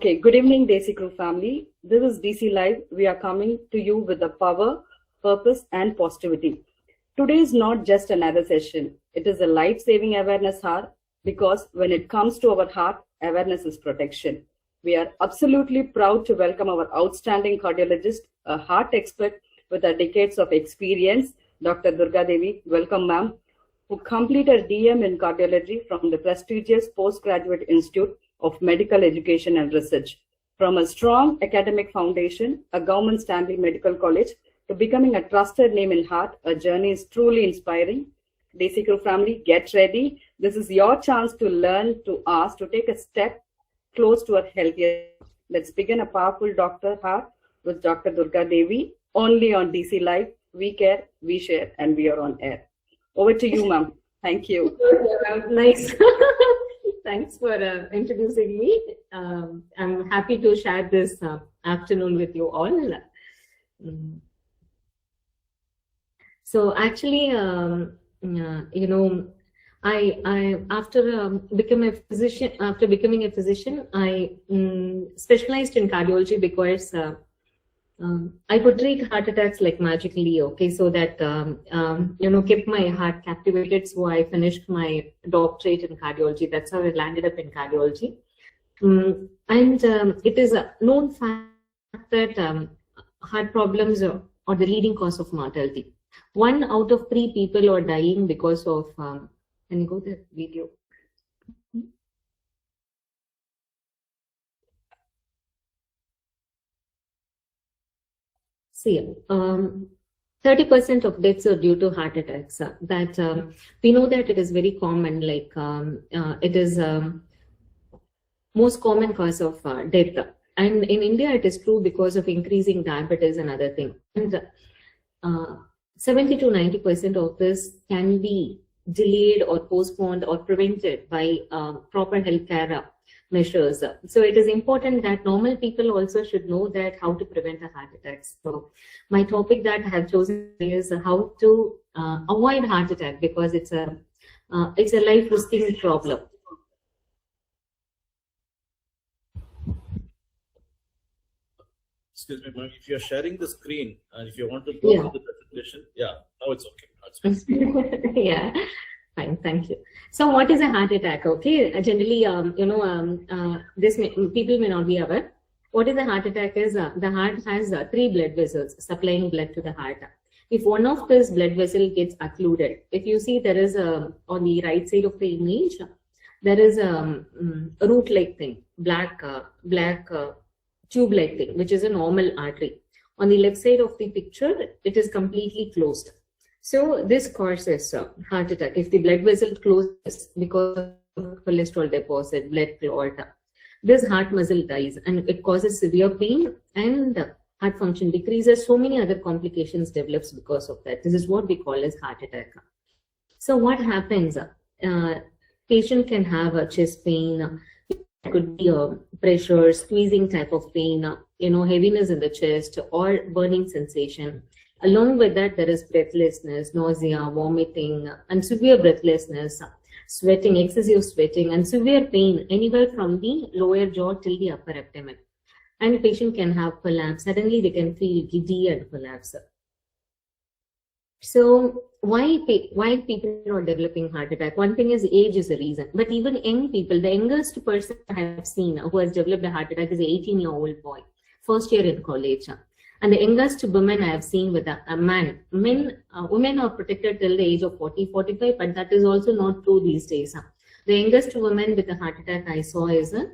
Okay, good evening, Desi Crew family. This is DC Live. We are coming to you with the power, purpose, and positivity. Today is not just another session. It is a life-saving awareness hour because when it comes to our heart, awareness is protection. We are absolutely proud to welcome our outstanding cardiologist, a heart expert with a decades of experience, Dr. Durgadevi. Welcome, ma'am, who completed DM in cardiology from the prestigious Postgraduate Institute of Medical Education and Research. From a strong academic foundation, a government Stanley Medical College, to becoming a trusted name in heart, a journey is truly inspiring. DC Crew family, get ready. This is your chance to learn, to ask, to take a step close to a healthier. Let's begin a powerful Dr. Heart with Dr. Durgadevi, only on DC Live. We care, we share, and we are on air. Over to you, ma'am. Thank you. Nice. Thanks for introducing me. I'm happy to share this afternoon with you all. So actually, I after becoming a physician, I specialized in cardiology because I could treat heart attacks like magically, okay, so that, kept my heart captivated. So I finished my doctorate in cardiology. That's how I landed up in cardiology. It is a known fact that heart problems are the leading cause of mortality. 1 out of 3 people are dying because of, can you go to the video? See, 30% of deaths are due to heart attacks. We know that it is very common, like it is most common cause of death. And in India, it is true because of increasing diabetes and other things. And 70 to 90% of this can be delayed or postponed or prevented by proper healthcare measures. So it is important that normal people also should know that how to prevent a heart attack. So my topic that I have chosen is how to avoid heart attack, because it's a life-risking problem. Excuse me, ma'am. If you're sharing the screen and if you want to go to the presentation, now it's okay. Yeah. Fine, thank you. So what is a heart attack? Okay, generally, people may not be aware. What is a heart attack is, the heart has 3 blood vessels supplying blood to the heart. If one of this blood vessel gets occluded, if you see there is on the right side of the image, there is a root-like thing, black tube-like thing, which is a normal artery. On the left side of the picture, it is completely closed. So this causes heart attack. If the blood vessel closes because of cholesterol deposit, blood clot, this heart muscle dies and it causes severe pain and heart function decreases. So many other complications develops because of that. This is what we call as heart attack. So what happens? Patient can have a chest pain. It could be a pressure, squeezing type of pain, heaviness in the chest or burning sensation. Along with that, there is breathlessness, nausea, vomiting, and severe breathlessness, sweating, excessive sweating, and severe pain anywhere from the lower jaw till the upper abdomen. And the patient can have collapse. Suddenly, they can feel giddy and collapse. So, why people are developing heart attack? One thing is age is a reason. But even young people, the youngest person I have seen who has developed a heart attack is an 18-year-old boy, first year in college. And the youngest women I have seen with a man. Women are protected till the age of 40, 45, but that is also not true these days. The youngest woman with a heart attack I saw is a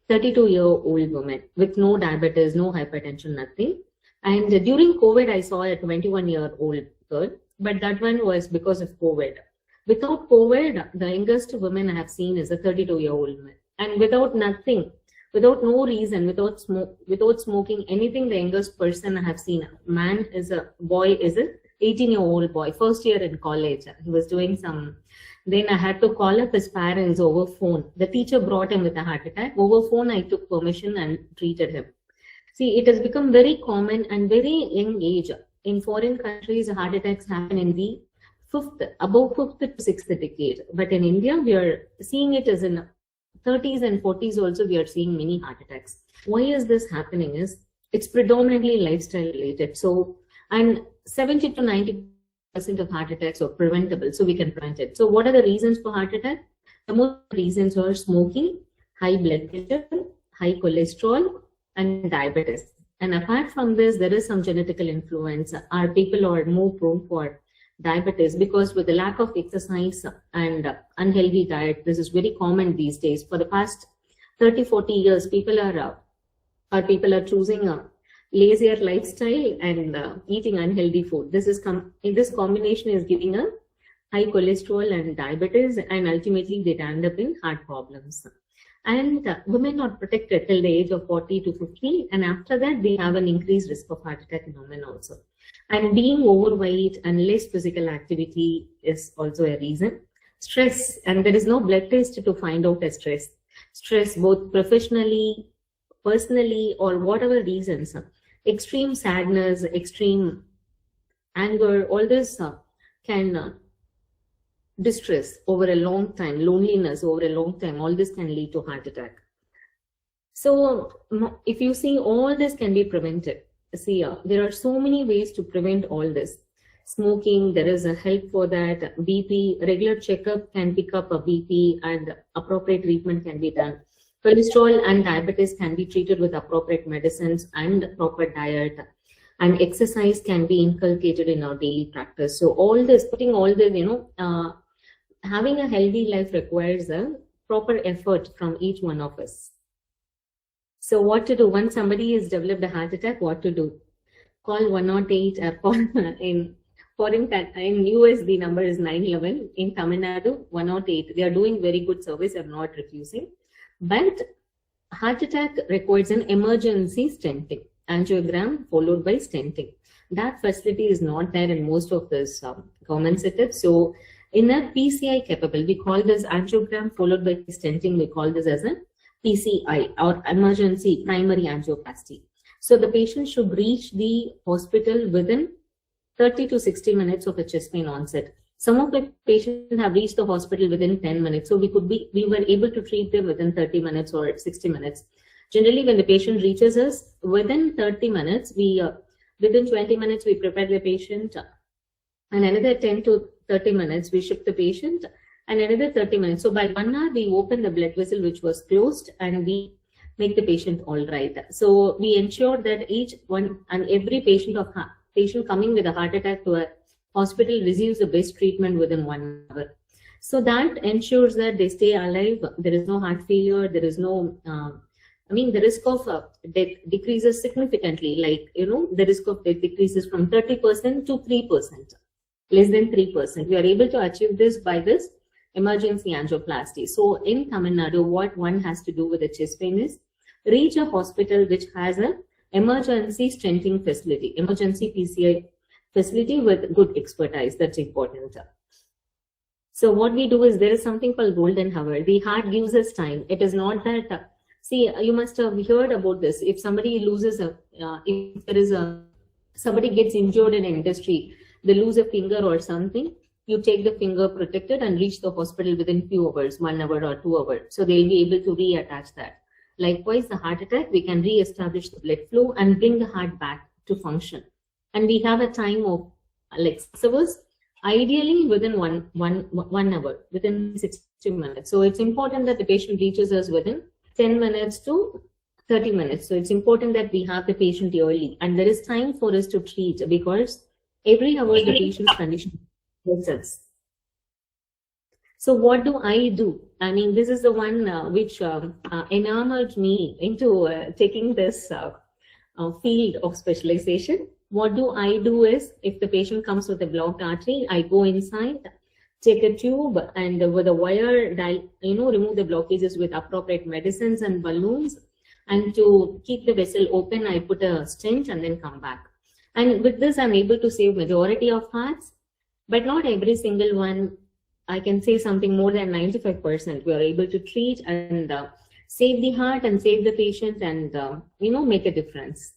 32-year-old woman with no diabetes, no hypertension, nothing. And during COVID, I saw a 21-year-old girl, but that one was because of COVID. Without COVID, the youngest woman I have seen is a 32-year-old woman. And without nothing, without no reason, without smoking anything, the youngest person I have seen, man is a boy, is a 18-year-old boy, first year in college. He was doing some, then I had to call up his parents over phone. The teacher brought him with a heart attack. Over phone, I took permission and treated him. See, it has become very common and very young age. In foreign countries, heart attacks happen in the above 5th to 6th decade. But in India, we are seeing it as in 30s and 40s also we are seeing many heart attacks. Why is this happening is it's predominantly lifestyle related. So, and 70 to 90% of heart attacks are preventable, so we can prevent it. So what are the reasons for heart attack? The most reasons are smoking, high blood pressure, high cholesterol, and diabetes. And apart from this, there is some genetical influence. Our people are more prone for diabetes because with the lack of exercise and unhealthy diet, this is very common these days. For the past 30-40 years, people are choosing a lazier lifestyle and eating unhealthy food. This combination is giving a high cholesterol and diabetes, and ultimately they end up in heart problems. And women are protected till the age of 40 to 50, and after that they have an increased risk of heart attack in women also. And being overweight and less physical activity is also a reason. Stress, and there is no blood test to find out a stress. Stress, both professionally, personally, or whatever reasons. Extreme sadness, extreme anger, all this can distress over a long time, loneliness over a long time, all this can lead to heart attack. So if you see, all this can be prevented. See, there are so many ways to prevent all this. Smoking, there is a help for that. BP, regular checkup can pick up a BP and appropriate treatment can be done. Cholesterol and diabetes can be treated with appropriate medicines and proper diet. And exercise can be inculcated in our daily practice. So all this, putting all this, having a healthy life requires a proper effort from each one of us. So what to do when somebody has developed a heart attack? What to do? Call 108 or call in US the number is 911. In Tamil Nadu 108. They are doing very good service. I'm not refusing. But heart attack requires an emergency stenting, angiogram followed by stenting. That facility is not there in most of this government setups. So in a PCI capable, we call this angiogram followed by stenting. We call this as a PCI or emergency primary angioplasty. So the patient should reach the hospital within 30 to 60 minutes of a chest pain onset. Some of the patients have reached the hospital within 10 minutes. So we were able to treat them within 30 minutes or 60 minutes. Generally, when the patient reaches us within 30 minutes, within 20 minutes, we prepare the patient, and another 10 to 30 minutes, we ship the patient, and another 30 minutes. So by 1 hour, we open the blood vessel which was closed and we make the patient all right. So we ensure that each one and every patient coming with a heart attack to a hospital receives the best treatment within 1 hour. So that ensures that they stay alive. There is no heart failure. There is no, the risk of death decreases significantly. Like, the risk of death decreases from 30% to 3%, less than 3%. We are able to achieve this by this emergency angioplasty. So in Tamil Nadu, what one has to do with a chest pain is reach a hospital which has an emergency stenting facility, emergency PCI facility with good expertise. That's important. So what we do is there is something called golden hour. The heart gives us time. It is not that, see, you must have heard about this. If somebody loses somebody gets injured in industry, they lose a finger or something, you take the finger protected and reach the hospital within few hours, 1 hour or 2 hours. So they'll be able to reattach that. Likewise, the heart attack, we can re-establish the blood flow and bring the heart back to function. And we have a time of like 6 hours, ideally within one hour, within 60 minutes. So it's important that the patient reaches us within 10 minutes to 30 minutes. So it's important that we have the patient early, and there is time for us to treat because every hour the patient's condition results. So what do I do? This is the one which enamored me into taking this field of specialization. What do I do is, if the patient comes with a blocked artery, I go inside, take a tube, and with a wire, remove the blockages with appropriate medicines and balloons. And to keep the vessel open, I put a stent and then come back. And with this, I'm able to save majority of hearts, but not every single one. I can say something more than 95%. We are able to treat and save the heart and save the patient and, make a difference.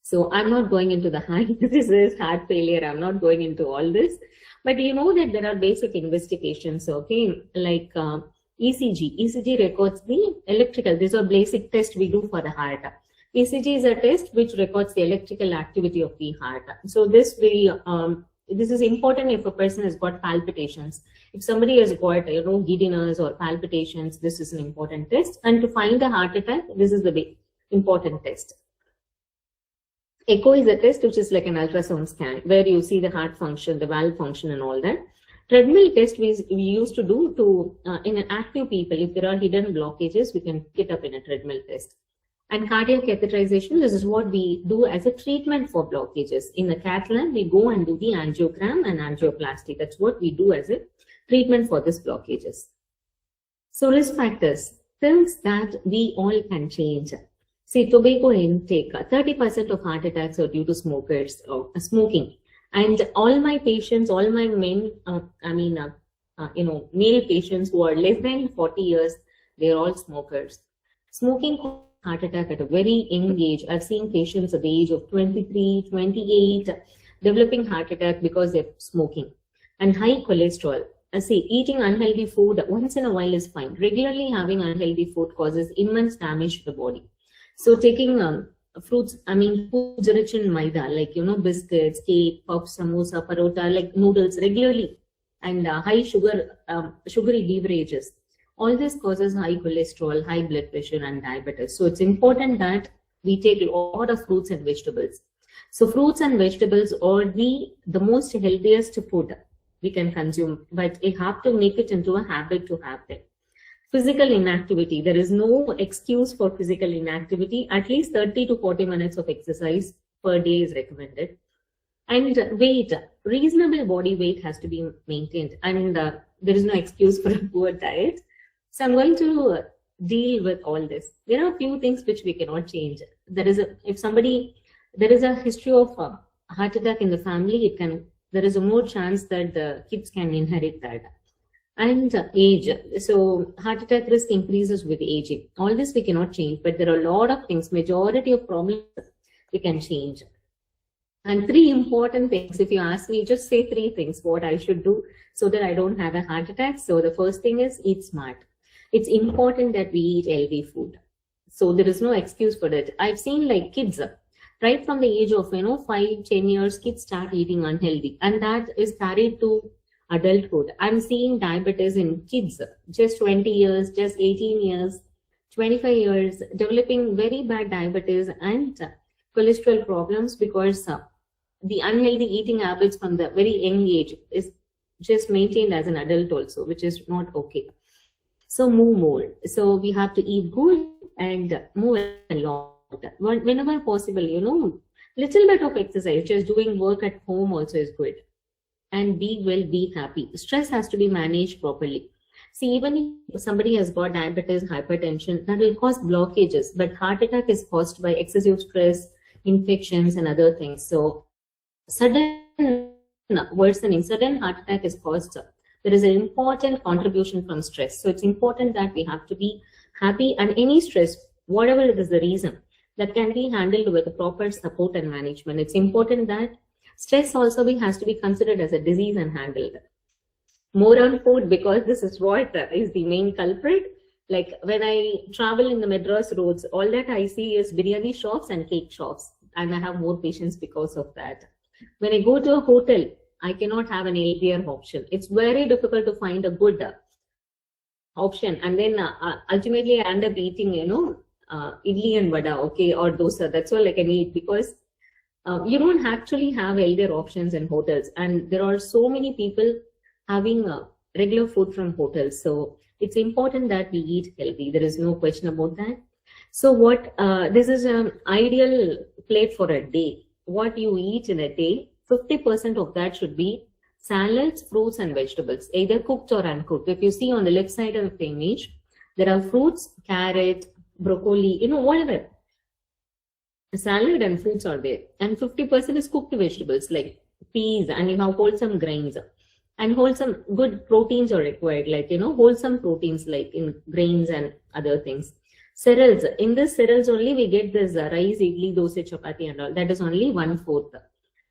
So I'm not going into the heart disease, heart failure. I'm not going into all this. But you know that there are basic investigations, okay? Like ECG records the electrical. These are basic tests we do for the heart. ECG is a test which records the electrical activity of the heart. So this is important if a person has got palpitations. If somebody has got giddiness or palpitations, this is an important test. And to find the heart attack, this is the big important test. Echo is a test which is like an ultrasound scan where you see the heart function, the valve function, and all that. Treadmill test we used to do to in an active people. If there are hidden blockages, we can pick it up in a treadmill test. And cardiac catheterization, this is what we do as a treatment for blockages. In the cath lab, we go and do the angiogram and angioplasty. That's what we do as a treatment for these blockages. So risk factors, things that we all can change. See, tobacco intake, 30% of heart attacks are due to smokers or smoking. And all my patients, all my men, male patients who are less than 40 years, they're all smokers. Smoking causes heart attack at a very young age. I've seen patients at the age of 23, 28, developing heart attack because they're smoking. And high cholesterol. See, eating unhealthy food once in a while is fine. Regularly having unhealthy food causes immense damage to the body. So taking foods rich in maida, like, biscuits, cake, puffs, samosa, parota, like noodles regularly, and high sugary beverages. All this causes high cholesterol, high blood pressure, and diabetes. So it's important that we take a lot of fruits and vegetables. So fruits and vegetables are the most healthiest food we can consume, but we have to make it into a habit to have them. Physical inactivity. There is no excuse for physical inactivity. At least 30 to 40 minutes of exercise per day is recommended. And weight. Reasonable body weight has to be maintained. And there is no excuse for a poor diet. So I'm going to deal with all this. There are a few things which we cannot change. There is a history of heart attack in the family, there is a more chance that the kids can inherit that. And age. So heart attack risk increases with aging. All this we cannot change, but there are a lot of things, majority of problems we can change. And 3 important things, if you ask me, just say 3 things, what I should do so that I don't have a heart attack. So the first thing is eat smart. It's important that we eat healthy food. So there is no excuse for that. I've seen like kids, right from the age of 5, 10 years, kids start eating unhealthy, and that is carried to adulthood. I'm seeing diabetes in kids, just 20 years, just 18 years, 25 years, developing very bad diabetes and cholesterol problems because the unhealthy eating habits from the very young age is just maintained as an adult also, which is not okay. So move more. So we have to eat good and move a lot. Whenever possible, little bit of exercise, just doing work at home also is good. And be well, be happy. Stress has to be managed properly. See, even if somebody has got diabetes, hypertension, that will cause blockages, but heart attack is caused by excessive stress, infections, and other things. So sudden heart attack is caused. There is an important contribution from stress. So it's important that we have to be happy, and any stress, whatever it is the reason, that can be handled with proper support and management. It's important that stress also has to be considered as a disease and handled. More on food, because this is what is the main culprit. Like when I travel in the Madras roads, all that I see is biryani shops and cake shops, and I have more patients because of that. When I go to a hotel, I cannot have an healthier option. It's very difficult to find a good option, and then ultimately I end up eating, idli and vada, okay, or dosa. That's all I can eat, because you don't actually have healthier options in hotels, and there are so many people having regular food from hotels. So it's important that we eat healthy. There is no question about that. So this is an ideal plate for a day. What you eat in a day, 50% of that should be salads, fruits, and vegetables, either cooked or uncooked. If you see on the left side of the image, there are fruits, carrot, broccoli, whatever. Salad and fruits are there. And 50% is cooked vegetables like peas, and you have wholesome grains. And wholesome good proteins are required, like, wholesome proteins like in grains and other things. Cereals. In this cereals only we get this rice, idli, dosa, chapati and all. That is only 1/4.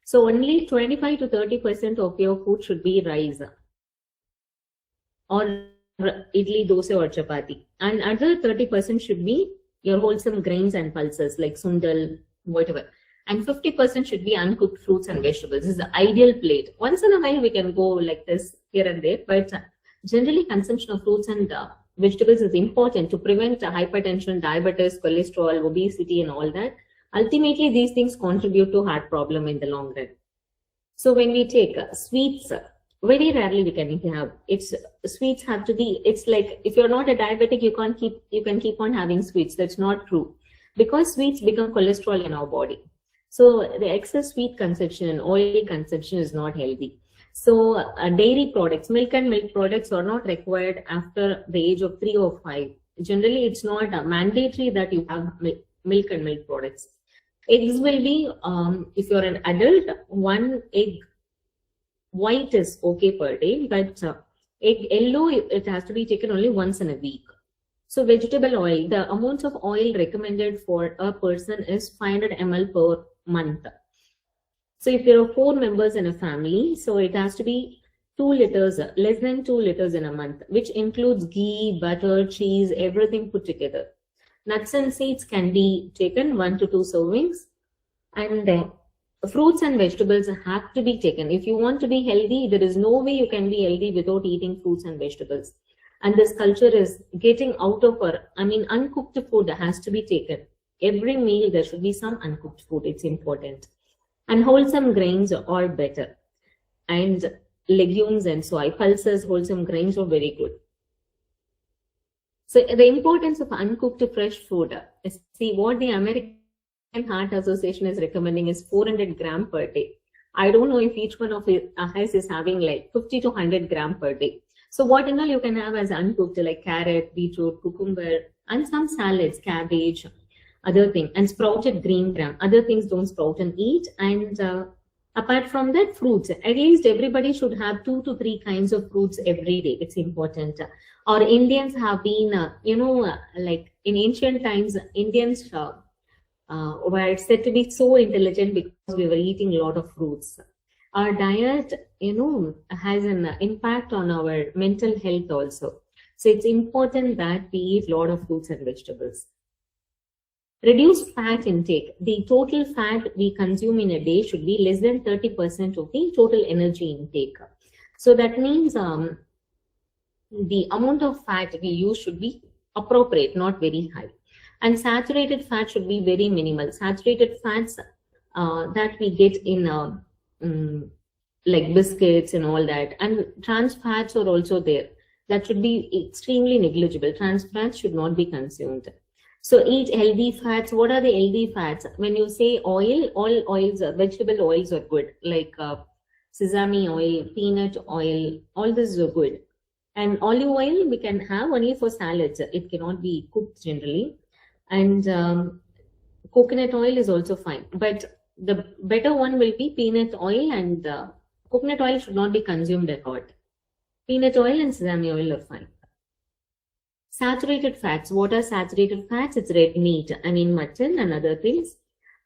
So only 25 to 30% of your food should be rice or idli, dosa or chapati. And other 30% should be your wholesome grains and pulses like sundal, whatever. And 50% should be uncooked fruits and vegetables. This is the ideal plate. Once in a while we can go like this here and there, but generally consumption of fruits and vegetables is important to prevent hypertension, diabetes, cholesterol, obesity and all that. Ultimately, these things contribute to heart problem in the long run. So when we take sweets, very rarely we can have sweets have to be, it's like if you're not a diabetic, you can keep on having sweets. That's not true, because sweets become cholesterol in our body. So the excess sweet consumption, oily consumption is not healthy. So dairy products, milk and milk products are not required after the age of 3 or 5. Generally, it's not mandatory that you have milk and milk products. Eggs will be, if you're an adult, 1 egg white is okay per day, but egg yellow, it has to be taken only once in a week. So vegetable oil, the amount of oil recommended for a person is 500 ml per month. So if there are 4 members in a family, so it has to be 2 liters, less than 2 liters in a month, which includes ghee, butter, cheese, everything put together. Nuts and seeds can be taken 1 to 2 servings, and fruits and vegetables have to be taken. If you want to be healthy, there is no way you can be healthy without eating fruits and vegetables. And this culture is getting out of uncooked food has to be taken. Every meal there should be some uncooked food. It's important. And wholesome grains are better. And legumes and soy pulses, wholesome grains are very good. So the importance of uncooked fresh food. See, what the American Heart Association is recommending is 400 grams per day. I don't know if each one of us is having like 50 to 100 grams per day. So what all you can have as uncooked, like carrot, beetroot, cucumber, and some salads, cabbage, other thing, and sprouted green gram. Other things don't sprout and eat. And apart from that, fruits. At least everybody should have 2 to 3 kinds of fruits every day. It's important. Our Indians have been, like in ancient times, Indians were said to be so intelligent because we were eating a lot of fruits. Our diet, has an impact on our mental health also. So it's important that we eat a lot of fruits and vegetables. Reduce fat intake. The total fat we consume in a day should be less than 30% of the total energy intake. So that means the amount of fat we use should be appropriate, not very high. And saturated fat should be very minimal. Saturated fats that we get in like biscuits and all that. And trans fats are also there. That should be extremely negligible. Trans fats should not be consumed. So eat healthy fats. What are the healthy fats? When you say oil, all oils, vegetable oils are good. Like sesame oil, peanut oil, all this are good. And olive oil we can have only for salads. It cannot be cooked generally. And coconut oil is also fine. But the better one will be peanut oil, and coconut oil should not be consumed at all. Peanut oil and sesame oil are fine. Saturated fats. What are saturated fats? It's red meat, mutton and other things.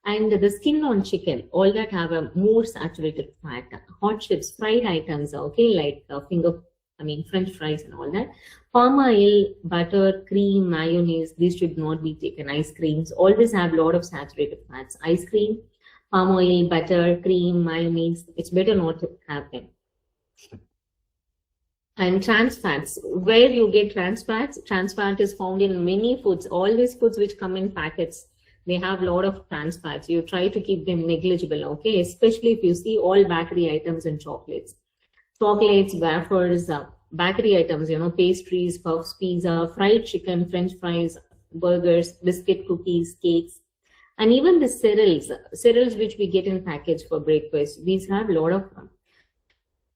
And the skin on chicken, all that have a more saturated fat. Hot chips, fried items, okay, like French fries and all that. Palm oil, butter, cream, mayonnaise, these should not be taken. Ice creams, always have a lot of saturated fats. Ice cream, palm oil, butter, cream, mayonnaise, it's better not to have them. And trans fats, where you get trans fats? Trans fat is found in many foods. All these foods which come in packets, they have a lot of trans fats. You try to keep them negligible, okay? Especially if you see all bakery items and chocolates. Chocolates, wafers, bakery items, pastries, puffs, pizza, fried chicken, French fries, burgers, biscuit, cookies, cakes, and even the cereals which we get in package for breakfast. These have a lot of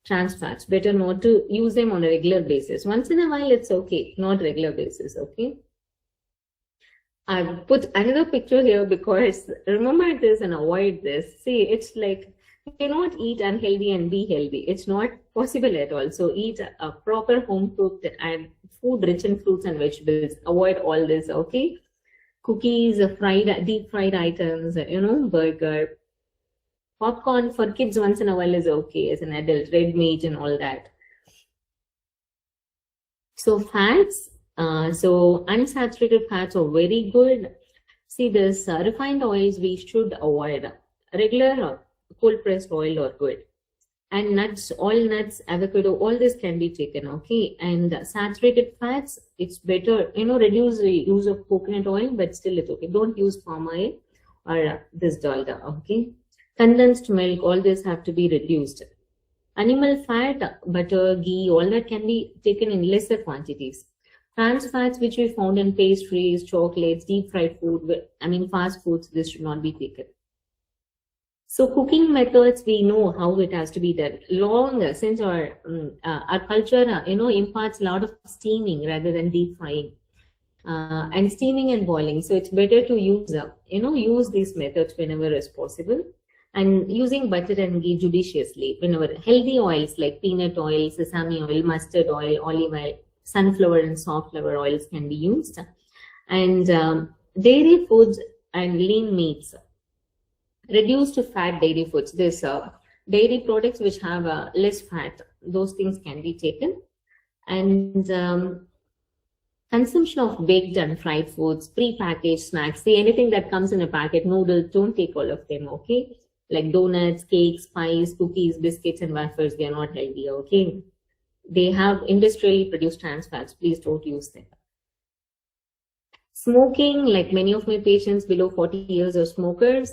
trans fats. Better not to use them on a regular basis. Once in a while, it's okay, not regular basis, okay? I've put another picture here because remember this and avoid this. See, it's like you cannot eat unhealthy and be healthy. It's not possible at all. So eat a proper home cooked and food rich in fruits and vegetables. Avoid all this, okay? Cookies, deep fried items, burger. Popcorn for kids once in a while is okay as an adult, red meat and all that. So fats, so unsaturated fats are very good. See, this refined oils we should avoid. Regular cold pressed oil are good. And nuts, all nuts, avocado, all this can be taken, okay? And saturated fats, it's better, reduce the use of coconut oil, but still it's okay. Don't use palm oil or this dalda, okay? Condensed milk, all this have to be reduced. Animal fat, butter, ghee, all that can be taken in lesser quantities. Trans fats, which we found in pastries, chocolates, deep fried food, fast foods, this should not be taken. So cooking methods, we know how it has to be done. Long since our culture, imparts a lot of steaming rather than deep frying, and steaming and boiling. So it's better to use, use these methods whenever is possible, and using butter and ghee judiciously. Whenever healthy oils like peanut oil, sesame oil, mustard oil, olive oil, sunflower and safflower oils can be used, and dairy foods and lean meats. Reduced fat dairy foods, this dairy products which have less fat, those things can be taken. And consumption of baked and fried foods, pre-packaged snacks. See, anything that comes in a packet, noodles, don't take all of them, okay? Like donuts, cakes, pies, cookies, biscuits, and wafers, they are not healthy, okay? They have industrially produced trans fats. Please don't use them. Smoking, like many of my patients below 40 years are smokers.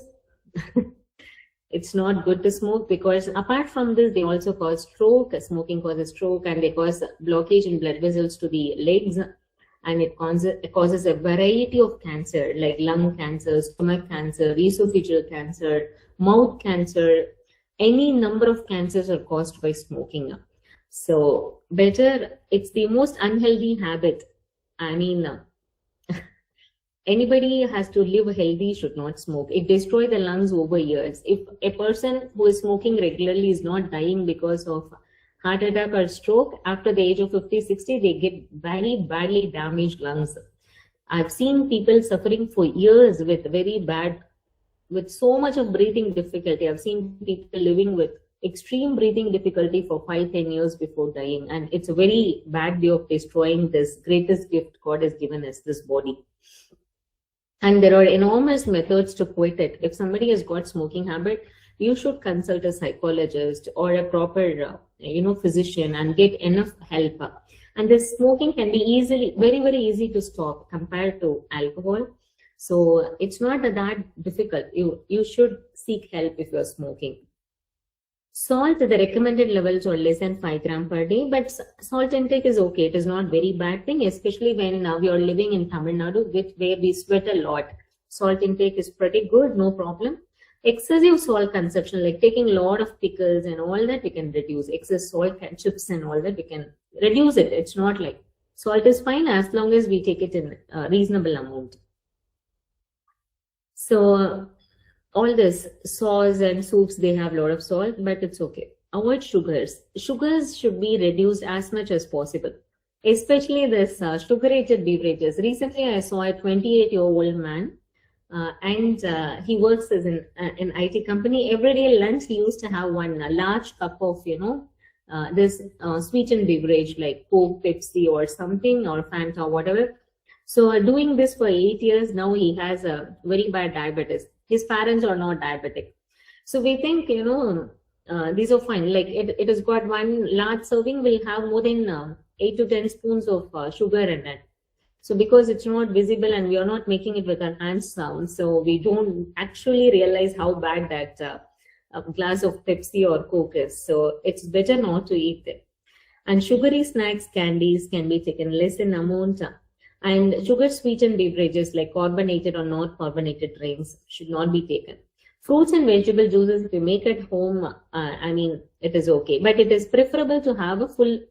It's not good to smoke, because apart from this, they also cause stroke. Smoking causes stroke, and they cause blockage in blood vessels to the legs, and it causes a variety of cancer like lung cancer, stomach cancer, esophageal cancer, mouth cancer. Any number of cancers are caused by smoking. So better, it's the most unhealthy habit. Anybody has to live healthy should not smoke. It destroys the lungs over years. If a person who is smoking regularly is not dying because of heart attack or stroke, after the age of 50, 60, they get very badly damaged lungs. I've seen people suffering for years with so much of breathing difficulty. I've seen people living with extreme breathing difficulty for 5-10 years before dying. And it's a very bad way of destroying this greatest gift God has given us, this body. And there are enormous methods to quit it. If somebody has got smoking habit, you should consult a psychologist or a proper, physician, and get enough help. And this smoking can be very, very easy to stop compared to alcohol. So it's not that difficult. You should seek help if you're smoking. Salt, the recommended levels are less than 5 grams per day, but salt intake is okay. It is not very bad thing, especially when we are living in Tamil Nadu, where we sweat a lot. Salt intake is pretty good, no problem. Excessive salt consumption, like taking a lot of pickles and all that, we can reduce. Excess salt, chips and all that, we can reduce it. It's not like salt is fine as long as we take it in a reasonable amount. So all this sauce and soups, they have a lot of salt, but it's okay. Avoid sugars. Sugars should be reduced as much as possible, especially this sugar-rated beverages. Recently, I saw a 28-year-old man, and he works as an IT company. Every day lunch, he used to have one large cup of, this sweetened beverage like Coke, Pepsi, or something, or Fanta, whatever. So doing this for 8 years, now he has a very bad diabetes. His parents are not diabetic. So we think, these are fine. Like it has got one large serving will have more than 8 to 10 spoons of sugar in it. So because it's not visible and we are not making it with our hands sound, so we don't actually realize how bad that glass of Pepsi or Coke is. So it's better not to eat them. And sugary snacks, candies can be taken less in amount. And sugar-sweetened beverages like carbonated or not carbonated drinks should not be taken. Fruits and vegetable juices, if you make at home, it is okay. But it is preferable to have a full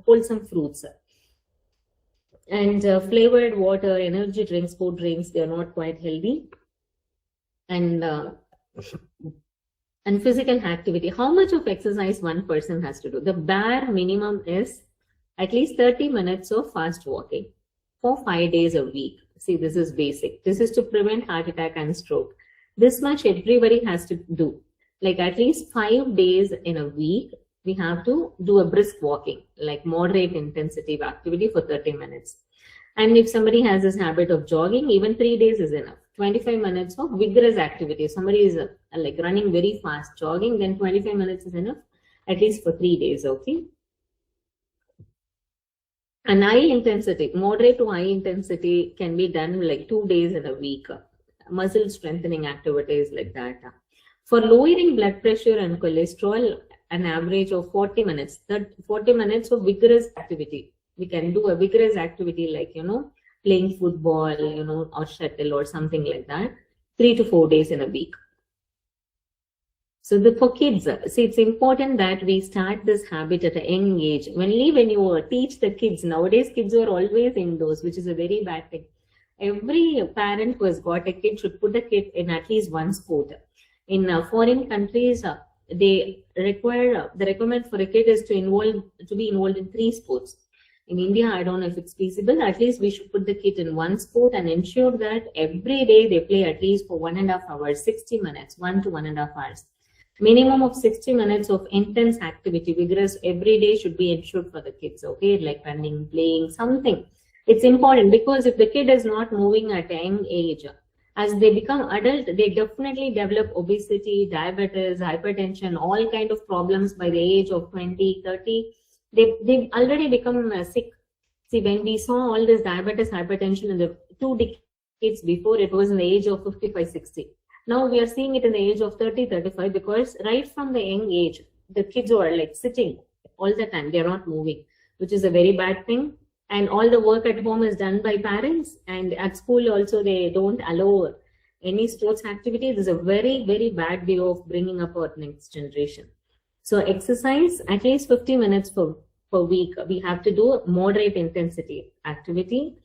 wholesome fruits. And flavored water, energy drinks, food drinks, they are not quite healthy. And physical activity. How much of exercise one person has to do? The bare minimum is at least 30 minutes of fast walking for 5 days a week. See, this is basic. This is to prevent heart attack and stroke. This much everybody has to do. Like at least 5 days in a week, we have to do a brisk walking, like moderate intensity of activity for 30 minutes. And if somebody has this habit of jogging, even 3 days is enough. 25 minutes of vigorous activity. If somebody is like running very fast, jogging, then 25 minutes is enough, at least for 3 days, okay? And high intensity, moderate to high intensity can be done like 2 days in a week. Muscle strengthening activities like that. For lowering blood pressure and cholesterol, an average of 40 minutes, 40 minutes of vigorous activity. We can do a vigorous activity like, playing football, or shuttle or something like that, 3 to 4 days in a week. So for kids, see, it's important that we start this habit at a young age. When you teach the kids, nowadays kids are always indoors, which is a very bad thing. Every parent who has got a kid should put the kid in at least one sport. In foreign countries, the requirement for a kid is to be involved in 3 sports. In India, I don't know if it's feasible. At least we should put the kid in one sport and ensure that every day they play at least for 1.5 hours, 60 minutes, 1 to 1.5 hours. Minimum of 60 minutes of intense activity, vigorous, every day should be ensured for the kids, okay? Like running, playing, something. It's important because if the kid is not moving at a young age, as they become adult, they definitely develop obesity, diabetes, hypertension, all kind of problems by the age of 20, 30. They've already become sick. See, when we saw all this diabetes, hypertension in the 2 decades before, it was in the age of 55, 60. Now we are seeing it in the age of 30, 35, because right from the young age, the kids are like sitting all the time. They're not moving, which is a very bad thing. And all the work at home is done by parents, and at school also they don't allow any sports activity. This is a very, very bad way of bringing up our next generation. So exercise at least 50 minutes per week. We have to do moderate intensity activity.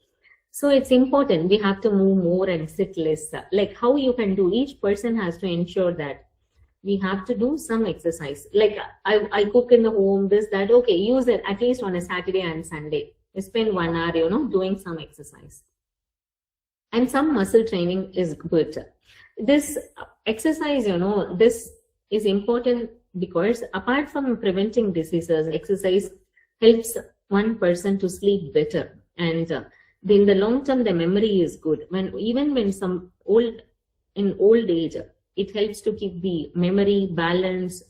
So it's important. We have to move more and sit less. Like how you can do, each person has to ensure that we have to do some exercise. Like I cook in the home, this, that, okay, use it at least on a Saturday and Sunday. Spend 1 hour, doing some exercise. And some muscle training is good. This exercise, this is important because apart from preventing diseases, exercise helps one person to sleep better. And in the long term, the memory is good. Even when in old age, it helps to keep the memory balance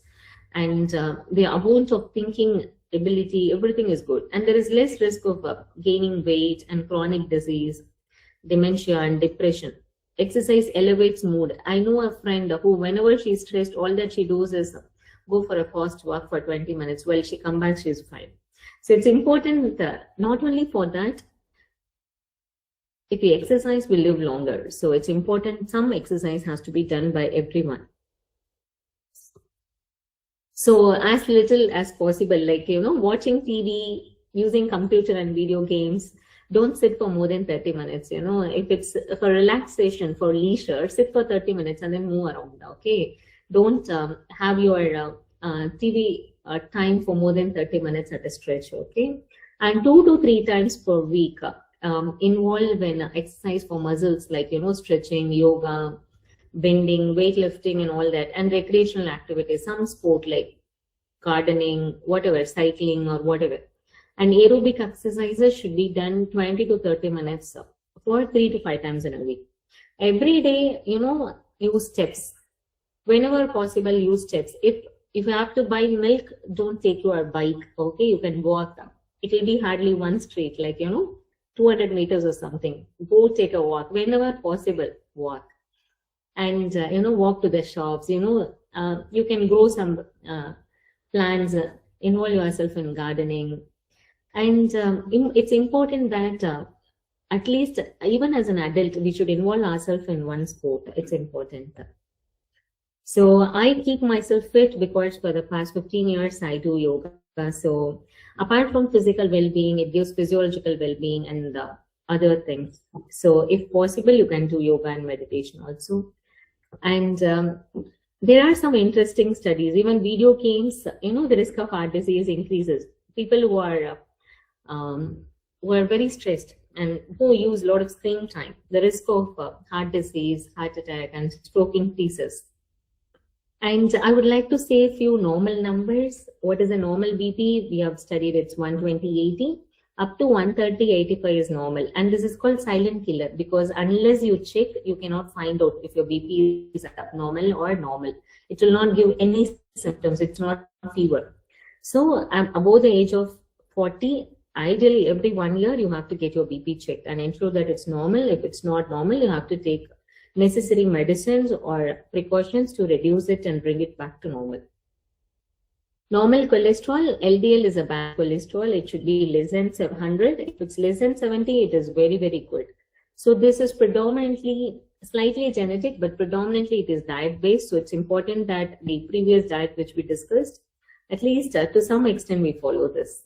and the amount of thinking ability, everything is good. And there is less risk of gaining weight and chronic disease, dementia and depression. Exercise elevates mood. I know a friend who, whenever she's stressed, all that she does is go for a fast walk for 20 minutes. Well, she comes back, she's fine. So it's important not only for that, if we exercise, we live longer. So it's important, some exercise has to be done by everyone. So as little as possible, like, watching TV, using computer and video games, don't sit for more than 30 minutes, if it's for relaxation, for leisure, sit for 30 minutes and then move around, okay? Don't have your TV time for more than 30 minutes at a stretch, okay? And 2 to 3 times per week, involve in exercise for muscles like, stretching, yoga, bending, weightlifting and all that, and recreational activities, some sport like gardening, whatever, cycling or whatever. And aerobic exercises should be done 20 to 30 minutes for 3 to 5 times in a week. Every day, use steps. Whenever possible, use steps. If you have to buy milk, don't take your bike, okay? You can walk. It will be hardly one street, like, 200 meters or something. Go take a walk. Whenever possible, walk. And, walk to the shops, you can grow some plants, involve yourself in gardening. And it's important that at least, even as an adult, we should involve ourselves in one sport. It's important. So I keep myself fit because for the past 15 years, I do yoga. So apart from physical well-being, it gives physiological well-being and other things. So if possible, you can do yoga and meditation also. And there are some interesting studies. Even video games, the risk of heart disease increases. People who are very stressed and who use a lot of screen time, the risk of heart disease, heart attack, and stroke increases. And I would like to say a few normal numbers. What is a normal BP? We have studied it's 120/80. Up to 130/85 is normal. And this is called silent killer because unless you check, you cannot find out if your BP is abnormal or normal. It will not give any symptoms. It's not fever. So above the age of 40, ideally every 1 year you have to get your BP checked and ensure that it's normal. If it's not normal, you have to take necessary medicines or precautions to reduce it and bring it back to normal. Normal cholesterol, LDL is a bad cholesterol. It should be less than 700. If it's less than 70, it is very, very good. So this is predominantly, slightly genetic, but predominantly it is diet-based. So it's important that the previous diet which we discussed, at least to some extent we follow this.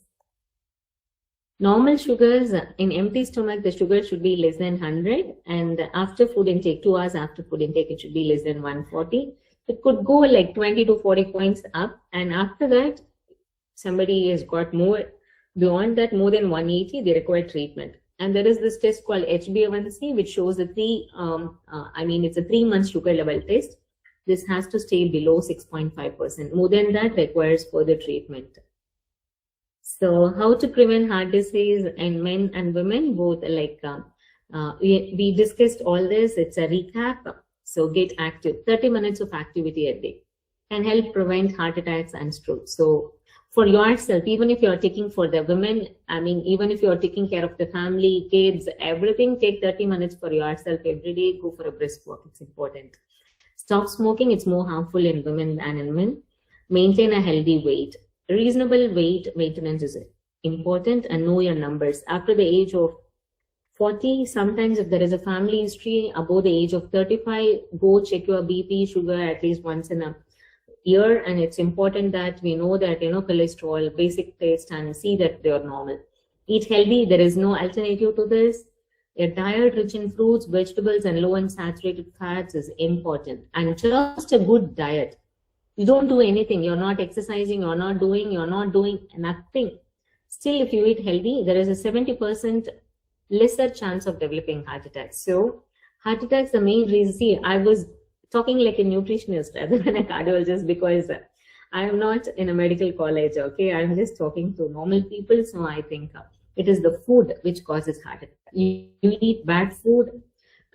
Normal sugars, in empty stomach, the sugar should be less than 100. And after food intake, 2 hours after food intake, it should be less than 140. It could go like 20 to 40 points up. And after that, somebody has got more, beyond that, more than 180, they require treatment. And there is this test called HbA1c, which shows it's a 3-month sugar level test. This has to stay below 6.5%. More than that requires further treatment. So how to prevent heart disease in men and women, both we discussed all this. It's a recap. So get active. 30 minutes of activity a day can help prevent heart attacks and strokes. So for yourself, even if you're taking for the women, even if you're taking care of the family, kids, everything, take 30 minutes for yourself every day. Go for a brisk walk. It's important. Stop smoking. It's more harmful in women than in men. Maintain a healthy weight. Reasonable weight maintenance is important, and know your numbers. After the age of 40, sometimes if there is a family history above the age of 35, go check your BP, sugar at least once in a year. And it's important that we know that, cholesterol, basic test, and see that they are normal. Eat healthy. There is no alternative to this. A diet rich in fruits, vegetables, and low in saturated fats is important. And just a good diet. You don't do anything, you're not exercising, you're not doing nothing. Still, if you eat healthy, there is a 70% lesser chance of developing heart attacks. So, heart attacks, the main reason, see, I was talking like a nutritionist rather than a cardiologist because I am not in a medical college, okay? I'm just talking to normal people. So, I think it is the food which causes heart attack. You eat bad food,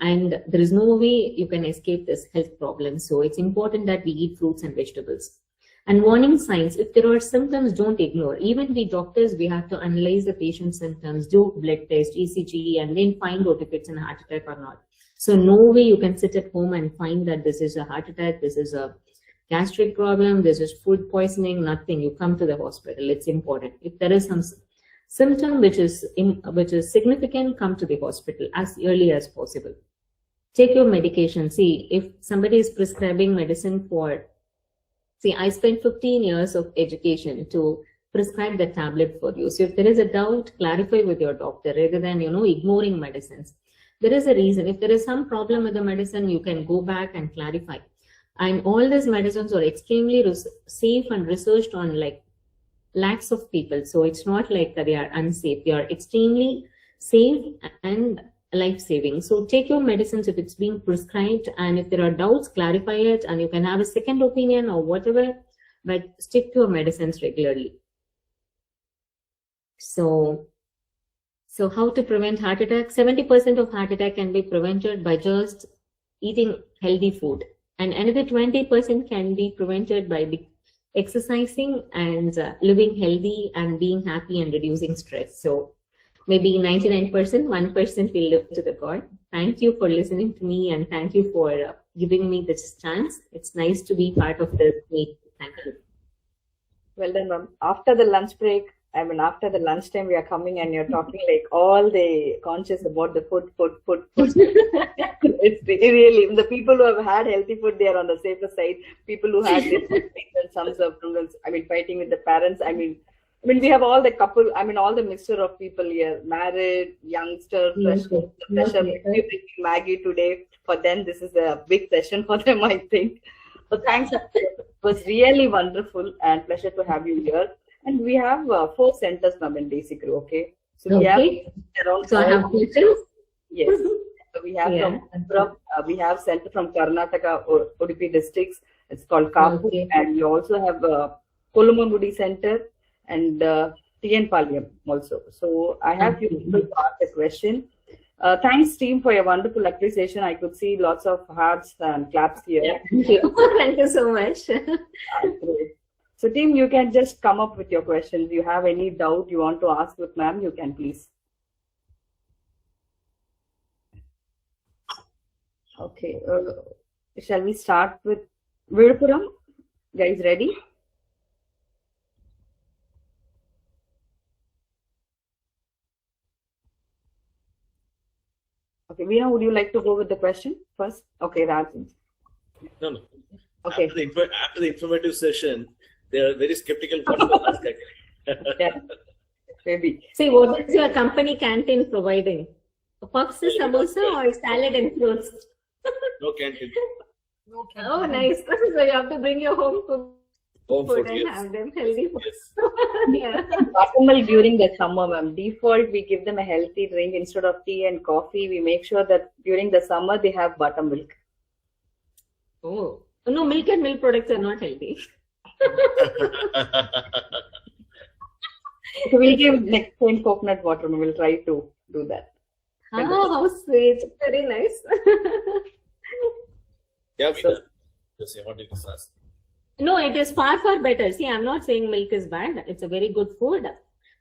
and there is no way you can escape this health problem. So it's important that we eat fruits and vegetables. And warning signs, if there are symptoms, don't ignore. Even we doctors, we have to analyze the patient's symptoms, do blood test, ECG, and then find out if it's a heart attack or not. So no way you can sit at home and find that this is a heart attack, this is a gastric problem, this is food poisoning, nothing. You come to the hospital. It's important. If there is some symptom which is significant, come to the hospital as early as possible. Take your medication. See, if somebody is prescribing medicine I spent 15 years of education to prescribe the tablet for you. So if there is a doubt, clarify with your doctor rather than, ignoring medicines. There is a reason. If there is some problem with the medicine, you can go back and clarify. And all these medicines are extremely safe and researched on lakhs of people. So it's not like that they are unsafe. They are extremely safe and life-saving. So take your medicines if it's being prescribed, and if there are doubts, clarify it, and you can have a second opinion or whatever, but stick to your medicines regularly. So how to prevent heart attack? 70% of heart attack can be prevented by just eating healthy food, and another 20% can be prevented by exercising and living healthy and being happy and reducing stress. So maybe 99%, 1% will live to the God. Thank you for listening to me, and thank you for giving me this chance. It's nice to be part of this meet. Thank you. Well done, ma'am. After the lunch break, after the lunchtime, we are coming and you're talking like all the conscious about the food. It's really, the people who have had healthy food, they are on the safer side. People who had some problems, fighting with the parents, we have all the couple, all the mixture of people here, married, youngster, fresher, Maggie today. For them, this is a big session for them, I think. So thanks. It was really wonderful and pleasure to have you here. And we have 4 centers, ma'am, in DC Crew, okay? So we have around. So I have questions? Yes. So we have we have center from Karnataka, Udupi districts. It's called Kapu, Okay. and you also have Kolumangudi Center and TN Palyam also. So I have few people to ask a question. Thanks, team, for your wonderful appreciation. I could see lots of hearts and claps here. Yeah, thank you. Thank you so much. Great. So, team, you can just come up with your questions. You have any doubt you want to ask with ma'am, you can please. Okay. Shall we start with Virupuram? Guys, ready? Okay, Veena, would you like to go with the question first? Okay, Rajan. No. Okay. After the informative session, they are very skeptical what to ask actually. Yeah, maybe. See, what is your company canteen providing? A puffs, samosa, or salad and fruits? No canteen. No canteen. Oh, nice. So you have to bring your home Home food food, and yes. have them healthy food. Yes. Yeah. Buttermilk during the summer, ma'am. Default, we give them a healthy drink instead of tea and coffee. We make sure that during the summer they have buttermilk. Oh, no, milk and milk products are not healthy. So we'll give next time coconut water. We'll try to do that. Oh, how sweet. Very nice. Yeah, Veena. Yes, I wanted to ask. No, it is far, far better. See, I'm not saying milk is bad. It's a very good food.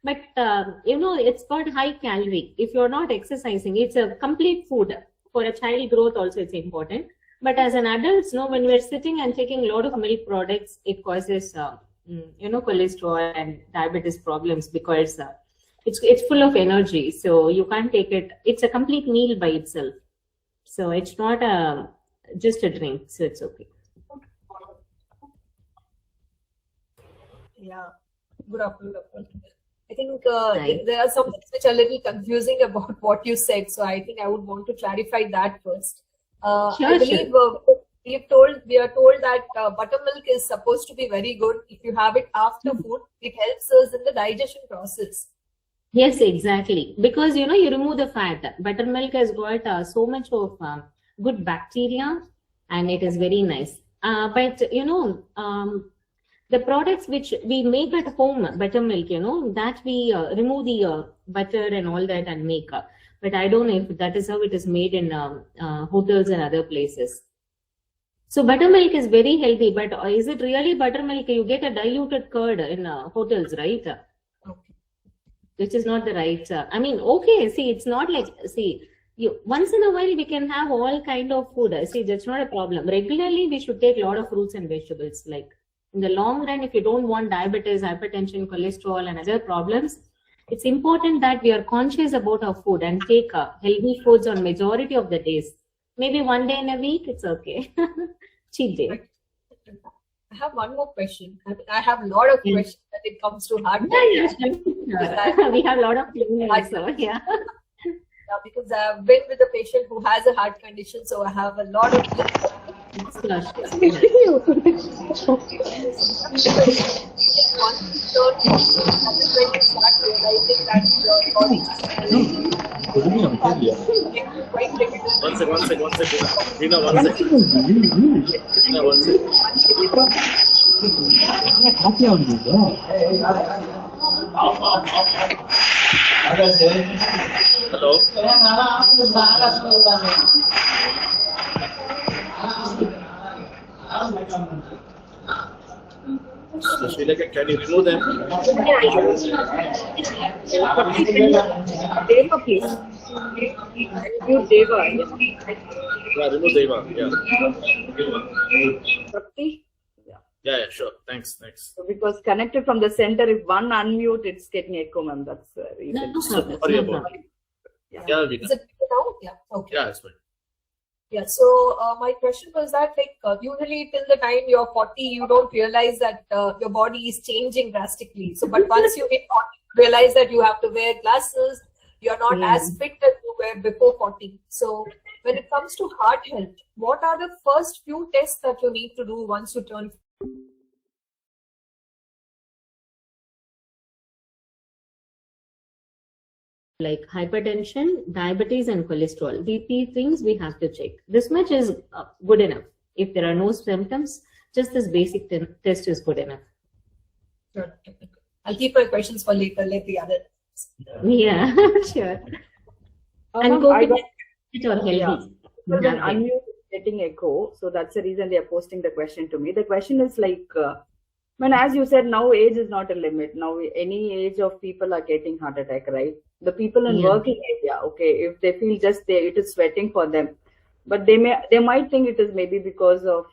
But, it's got high calorie. If you're not exercising, it's a complete food. For a child growth also, it's important. But as an adult, when we're sitting and taking a lot of milk products, it causes, cholesterol and diabetes problems because it's full of energy. So you can't take it. It's a complete meal by itself. So it's not just a drink. So it's okay. Yeah. Good afternoon. I think Hi. there are some things which are a little confusing about what you said. So I think I would want to clarify that first. Sure, I believe we are told that buttermilk is supposed to be very good. If you have it after food, it helps us in the digestion process. Yes, exactly. Because, you remove the fat. Buttermilk has got so much of good bacteria and it is very nice. But, the products which we make at home, buttermilk, that we remove the butter and all that and make. But I don't know if that is how it is made in hotels and other places. So buttermilk is very healthy, but is it really buttermilk? You get a diluted curd in hotels, right? Okay. Which is not the right. Okay. See, it's not like once in a while we can have all kind of food. See, that's not a problem. Regularly, we should take a lot of fruits and vegetables. Like in the long run, if you don't want diabetes, hypertension, cholesterol, and other problems, it's important that we are conscious about our food and take healthy foods on majority of the days. Maybe one day in a week, it's okay. Cheat day. I have one more question. I have a lot of questions when it comes to heart. Yeah. We have a lot of things also. Yeah. Yeah, because I have been with a patient who has a heart condition, so I have a lot of once you start realizing that your body is quite difficult. One second. Veena, one second. Veena, one second. Hello. So, Srileka, can you remove them? Deva, please. You Deva. Yeah, remove Deva. Yeah. Shakti? Yeah, sure. Thanks. So because connected from the center, if one unmute, it's getting echo, ma'am. That's the reason. No problem. Sorry No about problem. it. Yeah. Yeah, Veena. Is it now? Yeah. Okay. Yeah, it's fine. Yeah. So my question was that, usually till the time you're 40, you don't realize that your body is changing drastically. So, but once you hit 40, you realize that you have to wear glasses. You're not as fit as you were before 40. So, when it comes to heart health, what are the first few tests that you need to do once you turn? Like hypertension, diabetes, and cholesterol. These three things we have to check. This much is good enough. If there are no symptoms, Just this basic test is good enough. Sure. I'll keep my questions for later. Let the other. Yeah, sure. And I COVID got, or healthy. yeah. Well, when unmute is getting echo, so that's the reason they are posting the question to me. The question is like, when as you said, now age is not a limit. Now any age of people are getting heart attack, right? The people in working area, okay, if they feel just it is sweating for them, but they might think it is maybe because of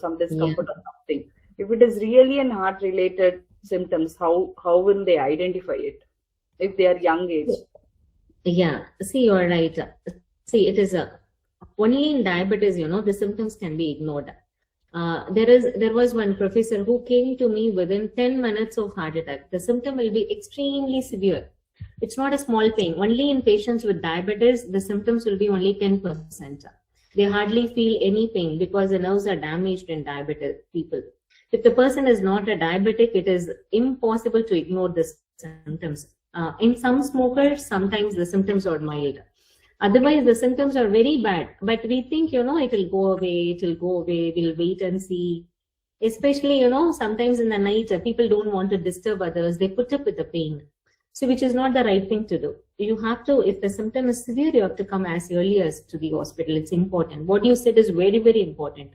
some discomfort or something. If it is really an heart related symptoms, how will they identify it if they are young age? Yeah, see, you're right. See, it is only in diabetes, the symptoms can be ignored. There was one professor who came to me within 10 minutes of heart attack. The symptom will be extremely severe. It's not a small pain. Only in patients with diabetes, the symptoms will be only 10%. They hardly feel any pain because the nerves are damaged in diabetic people. If the person is not a diabetic, it is impossible to ignore the symptoms. In some smokers, sometimes the symptoms are mild. Otherwise, the symptoms are very bad. But we think, it will go away, we'll wait and see. Especially, sometimes in the night, people don't want to disturb others. They put up with the pain. So, which is not the right thing to do. You have to, if the symptom is severe, you have to come as early as to the hospital. It's important. What you said is very, very important.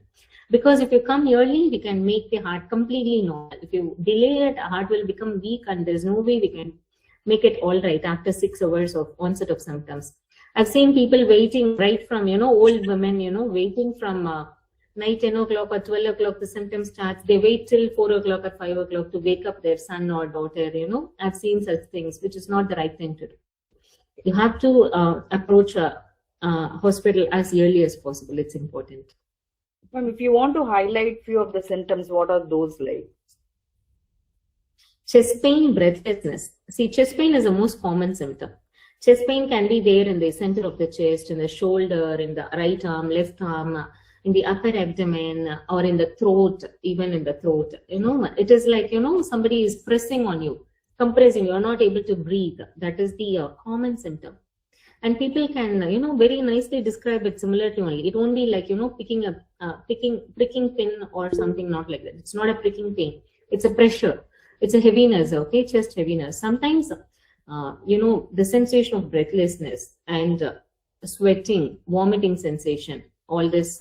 Because if you come early, we can make the heart completely normal. If you delay it, heart will become weak and there's no way we can make it all right after 6 hours of onset of symptoms. I've seen people waiting right from, old women, waiting from night 10 o'clock or 12 o'clock, the symptoms starts. They wait till 4 o'clock or 5 o'clock to wake up their son or daughter, I've seen such things, which is not the right thing to do. You have to approach a hospital as early as possible. It's important. If you want to highlight few of the symptoms, what are those like? Chest pain, breathlessness. See, chest pain is the most common symptom. Chest pain can be there in the center of the chest, in the shoulder, in the right arm, left arm, in the upper abdomen, or in the throat, even in the throat. It is like, somebody is pressing on you, compressing, you're not able to breathe. That is the common symptom. And people can, very nicely describe it similarly only. It won't be like, pricking pin or something, not like that. It's not a pricking pain. It's a pressure. It's a heaviness, okay, chest heaviness. Sometimes, the sensation of breathlessness and sweating, vomiting sensation, all this,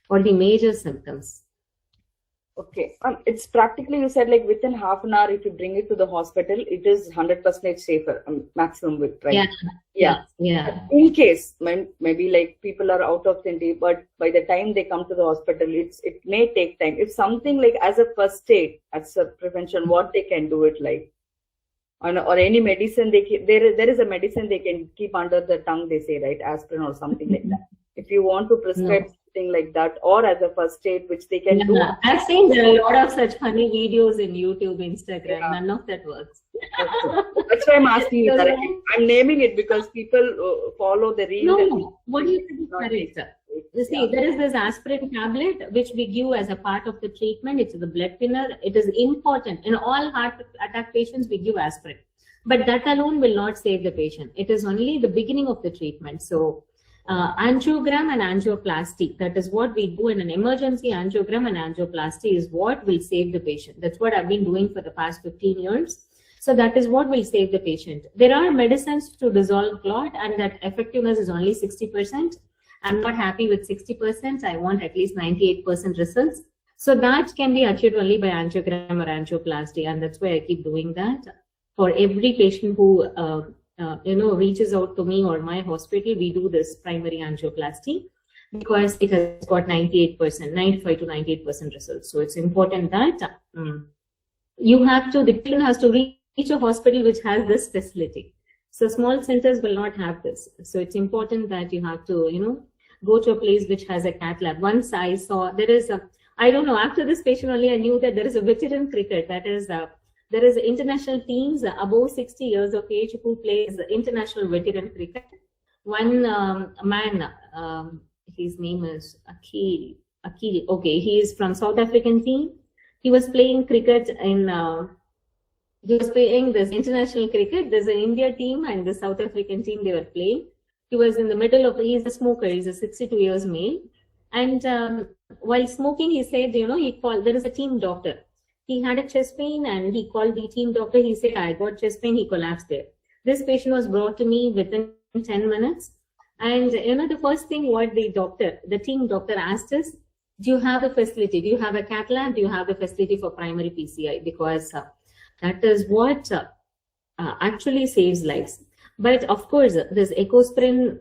or the major symptoms. Okay. It's practically, you said like within half an hour, if you bring it to the hospital, it is 100% safer, maximum width, right? Yeah. In case, maybe like people are out of India, but by the time they come to the hospital, it may take time. It's something like as a first aid, as a prevention, what they can do it like. Or any medicine, there is a medicine they can keep under the tongue, they say, right? Aspirin or something like that. If you want to prescribe something like that, or as a first aid, which they can do. I've seen there are a lot of such funny videos in YouTube, Instagram. None of that works. That's why I'm asking you that. I'm naming it because people follow the reel. No, what do you think is correct? You see, there is this aspirin tablet which we give as a part of the treatment. It's the blood thinner. It is important. In all heart attack patients, we give aspirin. But that alone will not save the patient. It is only the beginning of the treatment. So, angiogram and angioplasty, that is what we do in an emergency. Angiogram and angioplasty is what will save the patient. That's what I've been doing for the past 15 years. So that is what will save the patient. There are medicines to dissolve clot and that effectiveness is only 60%. I'm not happy with 60%. I want at least 98% results. So that can be achieved only by angiogram or angioplasty. And that's why I keep doing that. For every patient who reaches out to me or my hospital, we do this primary angioplasty because it has got 95 to 98% results. So it's important that the patient has to reach a hospital which has this facility. So small centers will not have this. So it's important that you have to, go to a place which has a cath lab. Once I saw I don't know, after this patient only I knew that there is a veteran cricket, that is, there is international teams above 60 years of age who plays international veteran cricket. One man, his name is Akil. Okay, he is from South African team. He was playing cricket he was playing this international cricket. There's an India team and the South African team they were playing. He was in the middle of, he's a smoker, he's a 62 years male. And while smoking, he said, there is a team doctor. He had a chest pain and he called the team doctor. He said, I got chest pain. He collapsed there. This patient was brought to me within 10 minutes. And, the first thing what the team doctor asked is, do you have the facility? Do you have a cath lab? Do you have the facility for primary PCI? Because that is what actually saves lives. But of course, this ecosprin,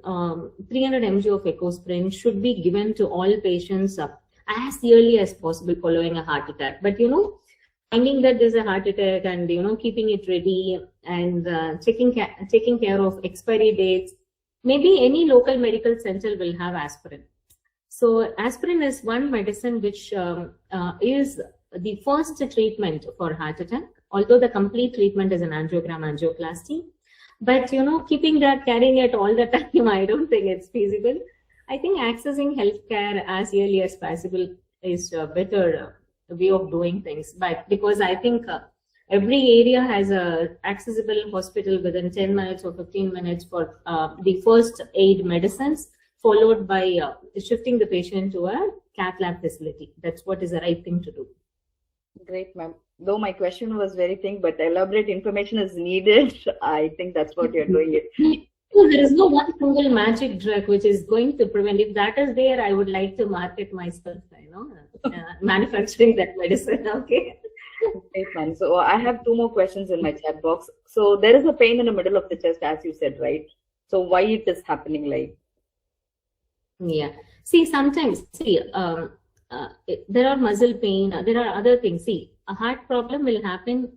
300 mg of ecosprin should be given to all patients as early as possible following a heart attack. But finding that there's a heart attack and keeping it ready and taking care of expiry dates. Maybe any local medical center will have aspirin. So aspirin is one medicine which is the first treatment for heart attack, although the complete treatment is an angiogram angioplasty. But keeping that, carrying it all the time, I don't think it's feasible. I think accessing healthcare as early as possible is a better way of doing things. But because I think every area has a accessible hospital within 10 minutes or 15 minutes for the first aid medicines, followed by shifting the patient to a cath lab facility. That's what is the right thing to do. Great, ma'am. Though my question was very thin, but elaborate information is needed. I think that's what you're doing it. There is no one single magic drug which is going to prevent. If that is there, I would like to market myself, manufacturing that medicine. Okay. Great, ma'am. So I have 2 more questions in my chat box. So there is a pain in the middle of the chest, as you said, right? So why it is happening like? Yeah. See, sometimes, there are muscle pain, there are other things. See, a heart problem will happen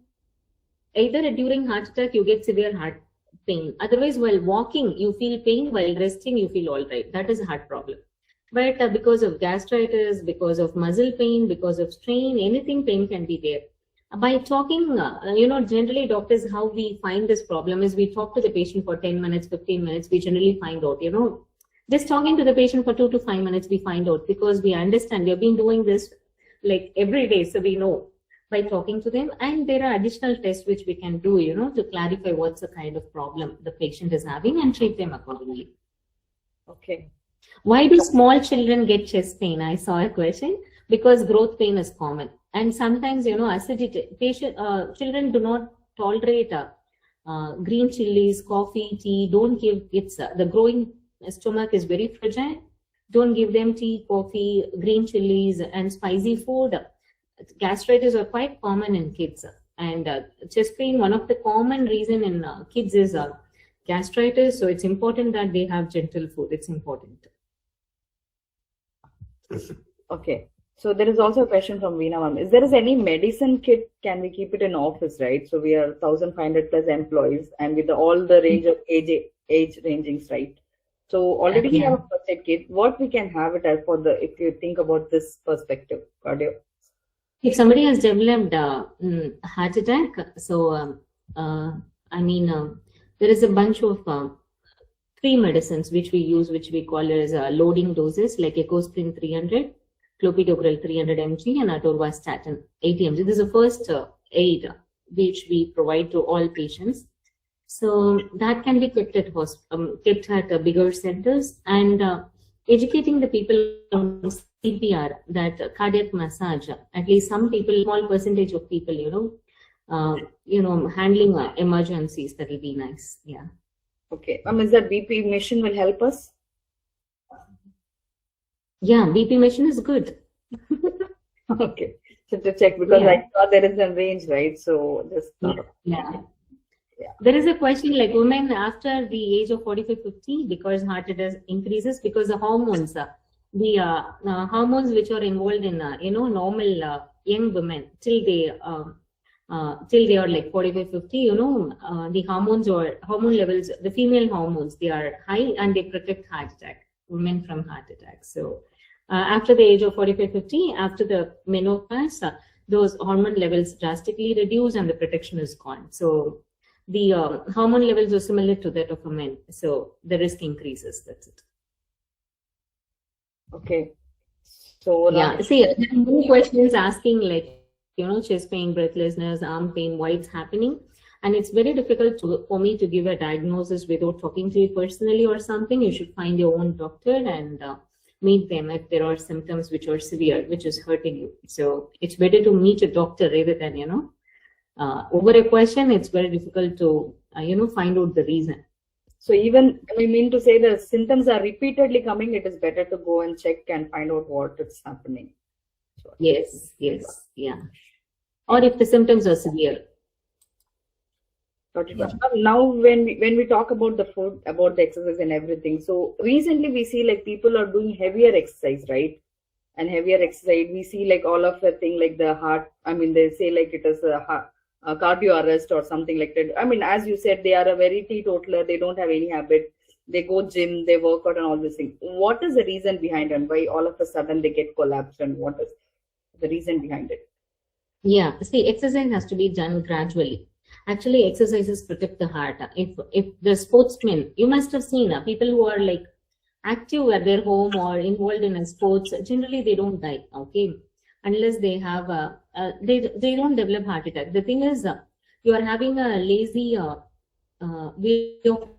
either during heart attack, you get severe heart pain. Otherwise, while walking, you feel pain. While resting, you feel all right. That is a heart problem. But because of gastritis, because of muscle pain, because of strain, anything pain can be there. By talking, generally doctors, how we find this problem is we talk to the patient for 10 minutes, 15 minutes. We generally find out, just talking to the patient for 2 to 5 minutes, we find out because we understand we have been doing this like every day. So we know by talking to them, and there are additional tests which we can do, to clarify what's the kind of problem the patient is having and treat them accordingly. Okay. Why do small children get chest pain? I saw a question. Because growth pain is common. And sometimes, acidity, children do not tolerate green chilies, coffee, tea. Don't give kids, the growing stomach is very fragile. Don't give them tea, coffee, green chilies, and spicy food. Gastritis are quite common in kids. And chest pain, one of the common reason in kids is gastritis. So it's important that they have gentle food. It's important. Okay. So there is also a question from Veena ma'am. Is there any medicine kit? Can we keep it in office, right? So we are 1,500 plus employees and with all the range of age rangings, right? So already we have a first aid kit. What we can have it as for if you think about this perspective, cardio? If somebody has developed heart attack, so there is a bunch of 3 medicines which we use, which we call as loading doses, like ecosprin 300, clopidogrel 300 mg, and atorvastatin 80 mg. This is the first aid which we provide to all patients. So that can be kept at bigger centers, and educating the people on CPR, that cardiac massage. At least some people, small percentage of people, handling emergencies. That will be nice. Yeah. Okay. Is that BP machine will help us? Yeah, BP machine is good. Okay. So to check, because I saw there is a range, right? So just yeah. There is a question like women after the age of 45-50, because heart attack increases because the hormones, hormones which are involved in normal young women till they are like 45-50, the hormones or hormone levels, the female hormones, they are high and they protect heart attack, women from heart attack. So after the age of 45-50, after the menopause, those hormone levels drastically reduce and the protection is gone. So the hormone levels are similar to that of a man. So the risk increases. That's it. Okay. So yeah, see, there are many questions asking like, chest pain, breathlessness, arm pain, why it's happening. And it's very difficult for me to give a diagnosis without talking to you personally or something. You should find your own doctor and meet them if there are symptoms which are severe, which is hurting you. So it's better to meet a doctor rather than, over a question, it's very difficult to, find out the reason. So even, I mean to say the symptoms are repeatedly coming, it is better to go and check and find out what is happening. So, Yes, yeah. Or if the symptoms are severe. Now, when we talk about the food, about the exercise and everything, so recently we see like people are doing heavier exercise, right? And heavier exercise, we see like all of the thing like the heart. I mean, they say like it is a cardio arrest or something like that. I mean, as you said, they are a very teetotaler. They don't have any habit. They go gym, they work out and all this thing. What is the reason behind it? And why all of a sudden they get collapsed? And what is the reason behind it? Yeah, see, exercise has to be done gradually. Actually, exercises protect the heart. If the sportsmen, you must have seen people who are like active at their home or involved in a sports, generally they don't die, okay? Unless they have they don't develop heart attack. The thing is, you are having a lazy way of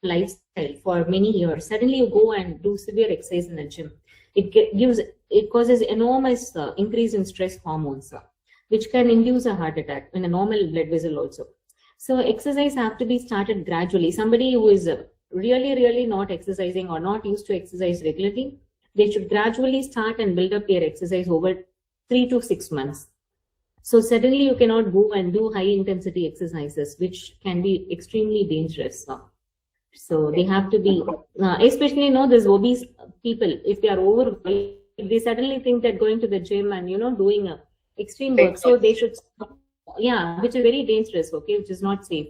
lifestyle for many years. Suddenly you go and do severe exercise in the gym. It causes enormous increase in stress hormones, which can induce a heart attack in a normal blood vessel also. So exercise have to be started gradually. Somebody who is really not exercising or not used to exercise regularly, they should gradually start and build up their exercise over 3 to 6 months. So suddenly you cannot go and do high intensity exercises, which can be extremely dangerous. So they have to be, especially these obese people, if they are overweight, they suddenly think that going to the gym and doing extreme work, so they should, which is very dangerous, okay, which is not safe.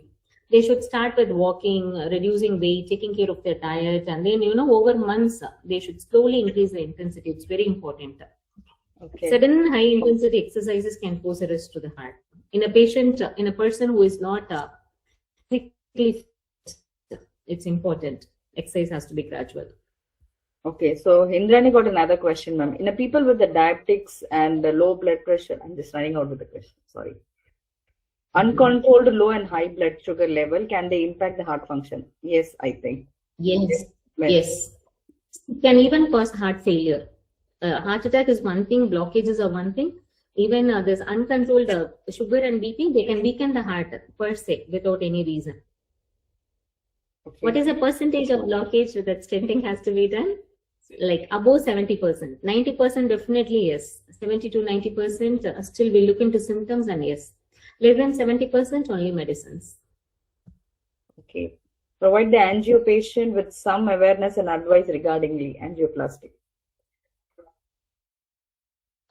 They should start with walking, reducing weight, taking care of their diet, and then over months they should slowly increase the intensity. It's very important. Okay. Sudden high intensity exercises can pose a risk to the heart. In a person who is not physically fit, it's important. Exercise has to be gradual. Okay, so Indrani got another question, ma'am. In a people with the diabetics and the low blood pressure, I'm just running out with the question, sorry. Uncontrolled low and high blood sugar level, can they impact the heart function? Yes, I think. Yes. It can even cause heart failure. Heart attack is one thing, blockages are one thing. Even this uncontrolled sugar and BP, they can weaken the heart per se without any reason. Okay. What is the percentage of blockage that stenting has to be done? Like above 70%. 90% definitely yes. 70 to 90% still we look into symptoms and yes. Less than 70% only medicines. Okay. Provide the angio patient with some awareness and advice regarding the angioplasty.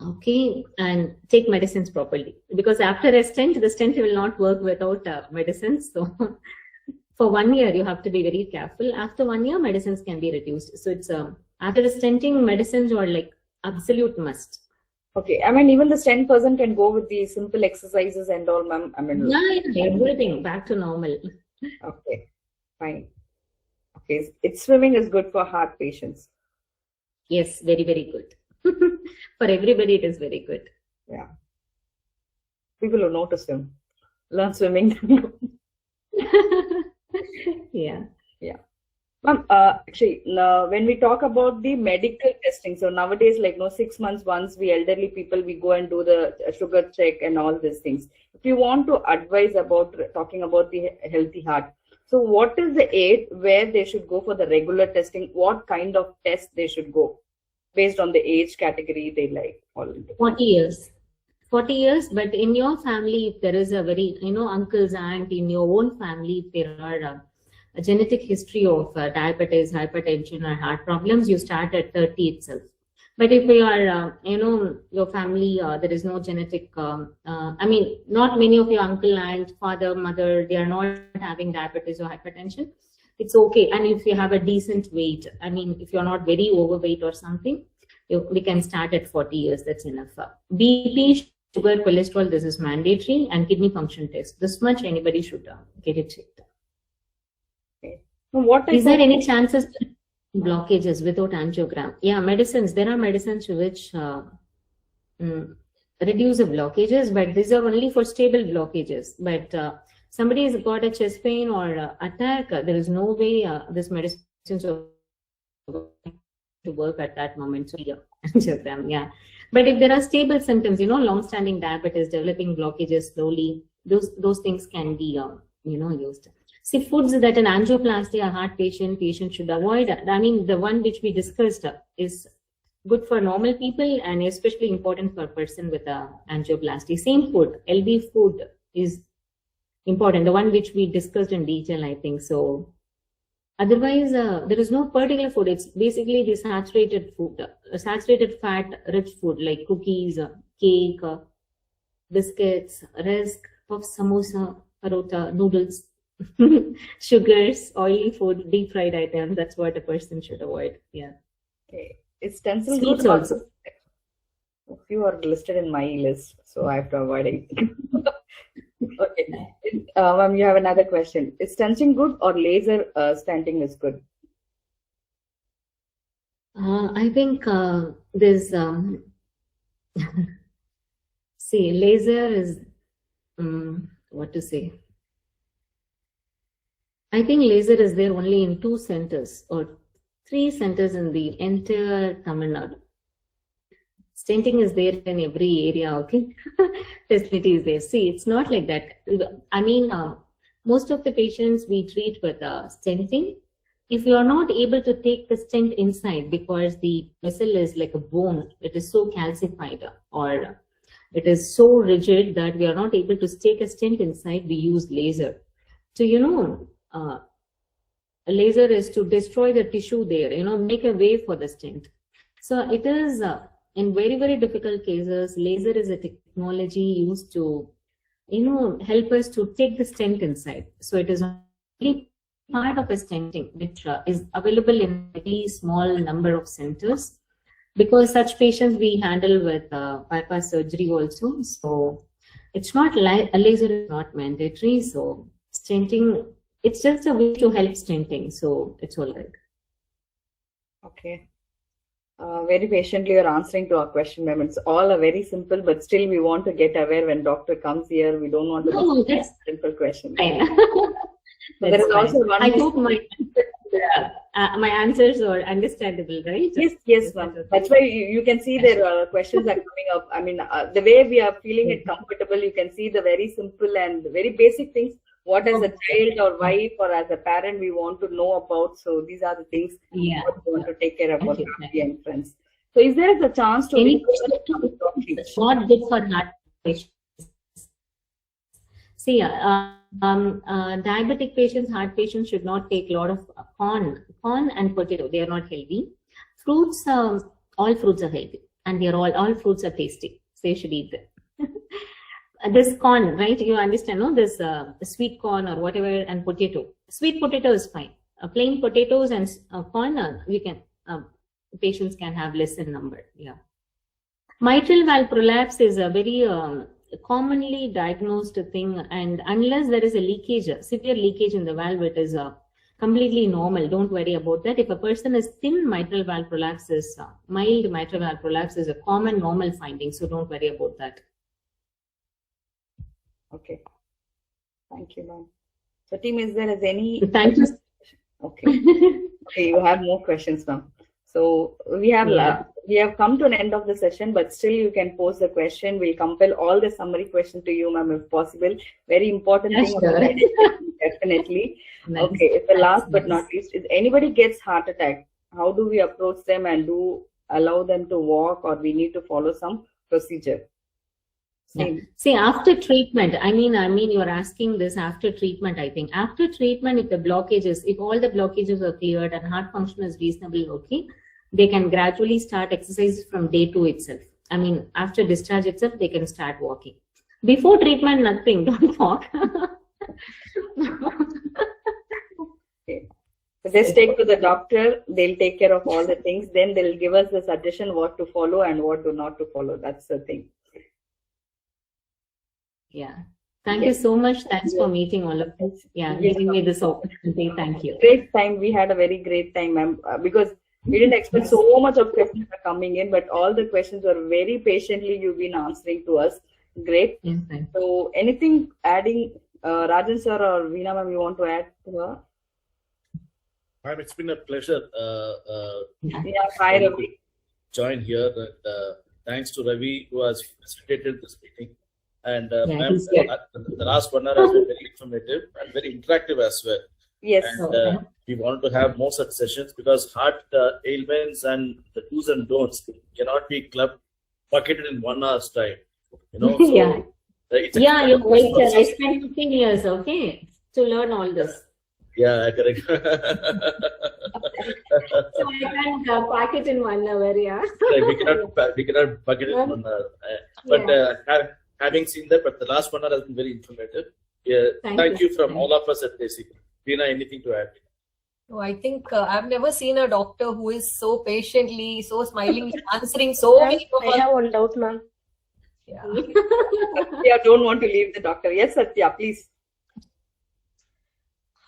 Okay, and take medicines properly. Because after a stent, the stent will not work without medicines. So for 1 year, you have to be very careful. After 1 year, medicines can be reduced. So it's after the stenting, medicines are like absolute must. Okay, I mean, even the stent person can go with the simple exercises and all, ma'am. I mean, everything back to normal. Okay, fine. Okay, swimming is good for heart patients. Yes, very, very good. For everybody, it is very good. Yeah. People who know to swim, learn swimming. Yeah. Ma'am, actually, when we talk about the medical testing, so nowadays, 6 months once, we elderly people, we go and do the sugar check and all these things. If you want to advise about talking about the healthy heart, so what is the age where they should go for the regular testing? What kind of test they should go based on the age category they like? 40 years. 40 years, but in your family, if there is a very, uncles, aunt, in your own family, if there are a genetic history of diabetes, hypertension, or heart problems, you start at 30 itself. But if you are, your family, there is no genetic, I mean, not many of your uncle, aunt, father, mother, they are not having diabetes or hypertension, it's okay. And if you have a decent weight, I mean, if you're not very overweight or something, we can start at 40 years, that's enough. BP, sugar, cholesterol, this is mandatory, and kidney function test. This much anybody should get it checked. Is there any chances blockages without angiogram? Yeah, medicines. There are medicines which reduce the blockages, but these are only for stable blockages. But somebody has got a chest pain or attack, there is no way this medicines are to work at that moment. So yeah, angiogram, yeah. But if there are stable symptoms, long-standing diabetes, developing blockages slowly, those things can be, used. See, foods that an angioplasty or heart patient should avoid. I mean, the one which we discussed is good for normal people and especially important for a person with a angioplasty. Same food, LV food is important. The one which we discussed in detail, I think so. Otherwise, there is no particular food. It's basically the saturated food, saturated fat rich food like cookies, cake, biscuits, rusk, puffs, samosa, parota, noodles, sugars, oily food, deep fried items. That's what a person should avoid. Yeah. Okay. Is stencil Sweets good? also. A few are listed in my list, so I have to avoid it. Okay. Ma'am, you have another question. Is stenting good or laser stenting is good? I think there's see, laser is what to say. I think laser is there only in 2 centers or 3 centers in the entire Tamil Nadu. Stenting is there in every area, okay? Facility is there. See, it's not like that. I mean, most of the patients we treat with stenting, if you are not able to take the stent inside because the vessel is like a bone, it is so calcified or it is so rigid that we are not able to take a stent inside, we use laser. So, a laser is to destroy the tissue there, make a way for the stent. So it is, in very, very difficult cases, laser is a technology used to, help us to take the stent inside. So it is only part of a stenting, which is available in a very small number of centers. Because such patients we handle with bypass surgery also. So it's not like a laser is not mandatory. So stenting, it's just a way to help stenting. So it's all right. Okay. Very patiently you're answering to our question, ma'am. It's all very simple, but still we want to get aware when doctor comes here. We don't want to that's simple question. Fine. So there is also one. I hope my answers are understandable, right? Yes, ma'am. That's why you can see their questions are coming up. I mean, the way we are feeling it comfortable, you can see the very simple and very basic things. What as a child or wife or as a parent we want to know about. So these are the things we want to take care of our family and friends. So is there the chance to not good for heart patients? See, diabetic patients, heart patients should not take a lot of corn and potato. They are not healthy. Fruits, all fruits are healthy, and they are all fruits are tasty. So you should eat them. This corn, right? You understand, no? This sweet corn or whatever, and potato. Sweet potato is fine. Plain potatoes and corn, we can patients can have less in number. Yeah. Mitral valve prolapse is a very commonly diagnosed thing, and unless there is a leakage, severe leakage in the valve, it is completely normal. Don't worry about that. If a person is thin, mitral valve prolapse is mild mitral valve prolapse is a common normal finding. So don't worry about that. Okay. Thank you, ma'am. So, team, is there any? Thank you. Okay. Okay, you have more questions now. So we have come to an end of the session, but still you can pose the question. We'll compile all the summary question to you, ma'am, if possible. Very important thing. Sure. Definitely. Nice. Okay. The last but not least, if anybody gets heart attack, how do we approach them and allow them to walk, or we need to follow some procedure? Yeah. See, after treatment, I mean, you're asking this after treatment, I think. After treatment, if all the blockages are cleared and heart function is reasonably okay, they can gradually start exercises from day 2 itself. I mean, after discharge itself, they can start walking. Before treatment, nothing, don't walk. Okay. So just take to the doctor, they'll take care of all the things, then they'll give us the suggestion what to follow and what not to follow. That's the thing. Yeah. Thank you so much. Thanks for meeting all of us. Yeah, giving me this opportunity. Thank you. Great time. We had a very great time, ma'am, because we didn't expect so much of questions are coming in, but all the questions were very patiently you've been answering to us. Great. Yes, so anything adding, Rajan sir or Veena ma'am, you want to add to her? Ma'am, it's been a pleasure Yeah, hi Ravi. join here. And, thanks to Ravi who has facilitated this meeting. And Yeah, ma'am, he's good. the last 1 hour has been very informative and very interactive as well. Yes. And Okay. we want to have more such sessions because heart ailments and the do's and don'ts cannot be bucketed in 1 hour's time. You know, so Yeah. it's a Yeah, you're right. I process. spent 15 years, okay, to learn all this. Yeah, correct. So I can't pack it in 1 hour, yeah. we cannot bucket it in 1 hour. But having seen that, but the last 1 hour has been very informative. Yeah, thank you from all of us at Desi. Tina, anything to add? No, I think I've never seen a doctor who is so patiently, so smilingly answering so many of I our. have one doubt, ma'am. Yeah. Yeah, don't want to leave the doctor. Yes, Satya, please.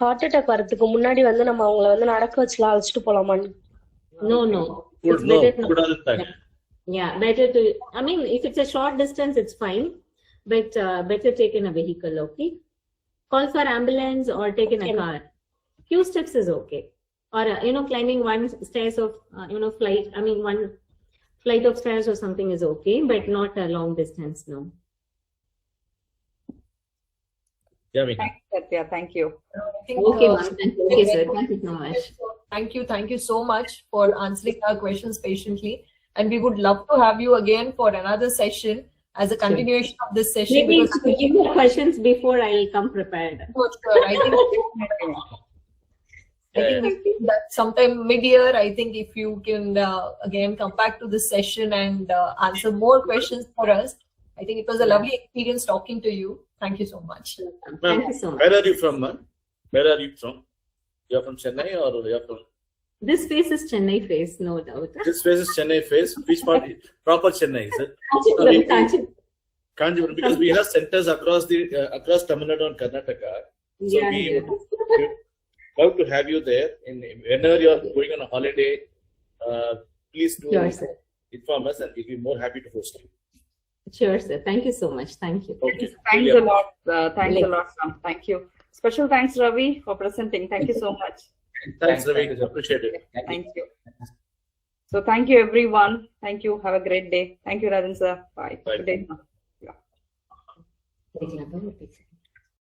Heart attack வரதுக்கு முன்னாடி வந்து நம்ம அவங்கள வந்து நடக்க வச்சுலாம் அழைச்சிட்டு போலாமான்னு No, no. Good, It's no, better not. good other time. Yeah, better to, I mean, if it's a short distance, it's fine. But better take in a vehicle, okay? Call for ambulance or take in a car. Few steps is okay. Or, climbing one stairs of, flight, one flight of stairs or something is okay, but not a long distance, no. Yeah, Meena. Thanks, Satya. Thank you. I think, Okay, ma'am. Okay, sir. Thank you so much. Thank you so much for answering our questions patiently. And we would love to have you again for another session as a continuation of this session. Maybe Because give me questions before I'll come prepared. I think that sometime mid-year, I think if you can again come back to this session and answer more questions for us. I think it was a lovely experience talking to you. Thank you so much. Thank you so much. Where are you from, ma'am? Where are you from? You're from Chennai or you're from? This face is Chennai face, no doubt. This face is Chennai face. Which part? Proper Chennai, is it? Kanchipuram, because we have centers across across Tamil Nadu and Karnataka. So Yeah, we yeah. would love to have you there. Whenever you're going on a holiday, please do Sure, sir. inform us and we'll be more happy to host you. Sure, sir. Thank you so much. Thank you. Okay. Thanks Really a lot. Thanks a lot, Sam. Thank you. Special thanks, Ravi, for presenting. Thank you so much. Thanks, Ravi. Appreciate it. Thank you. So thank you, everyone. Thank you. Have a great day. Thank you, Rajan sir. Bye. Bye. Good day. Yeah.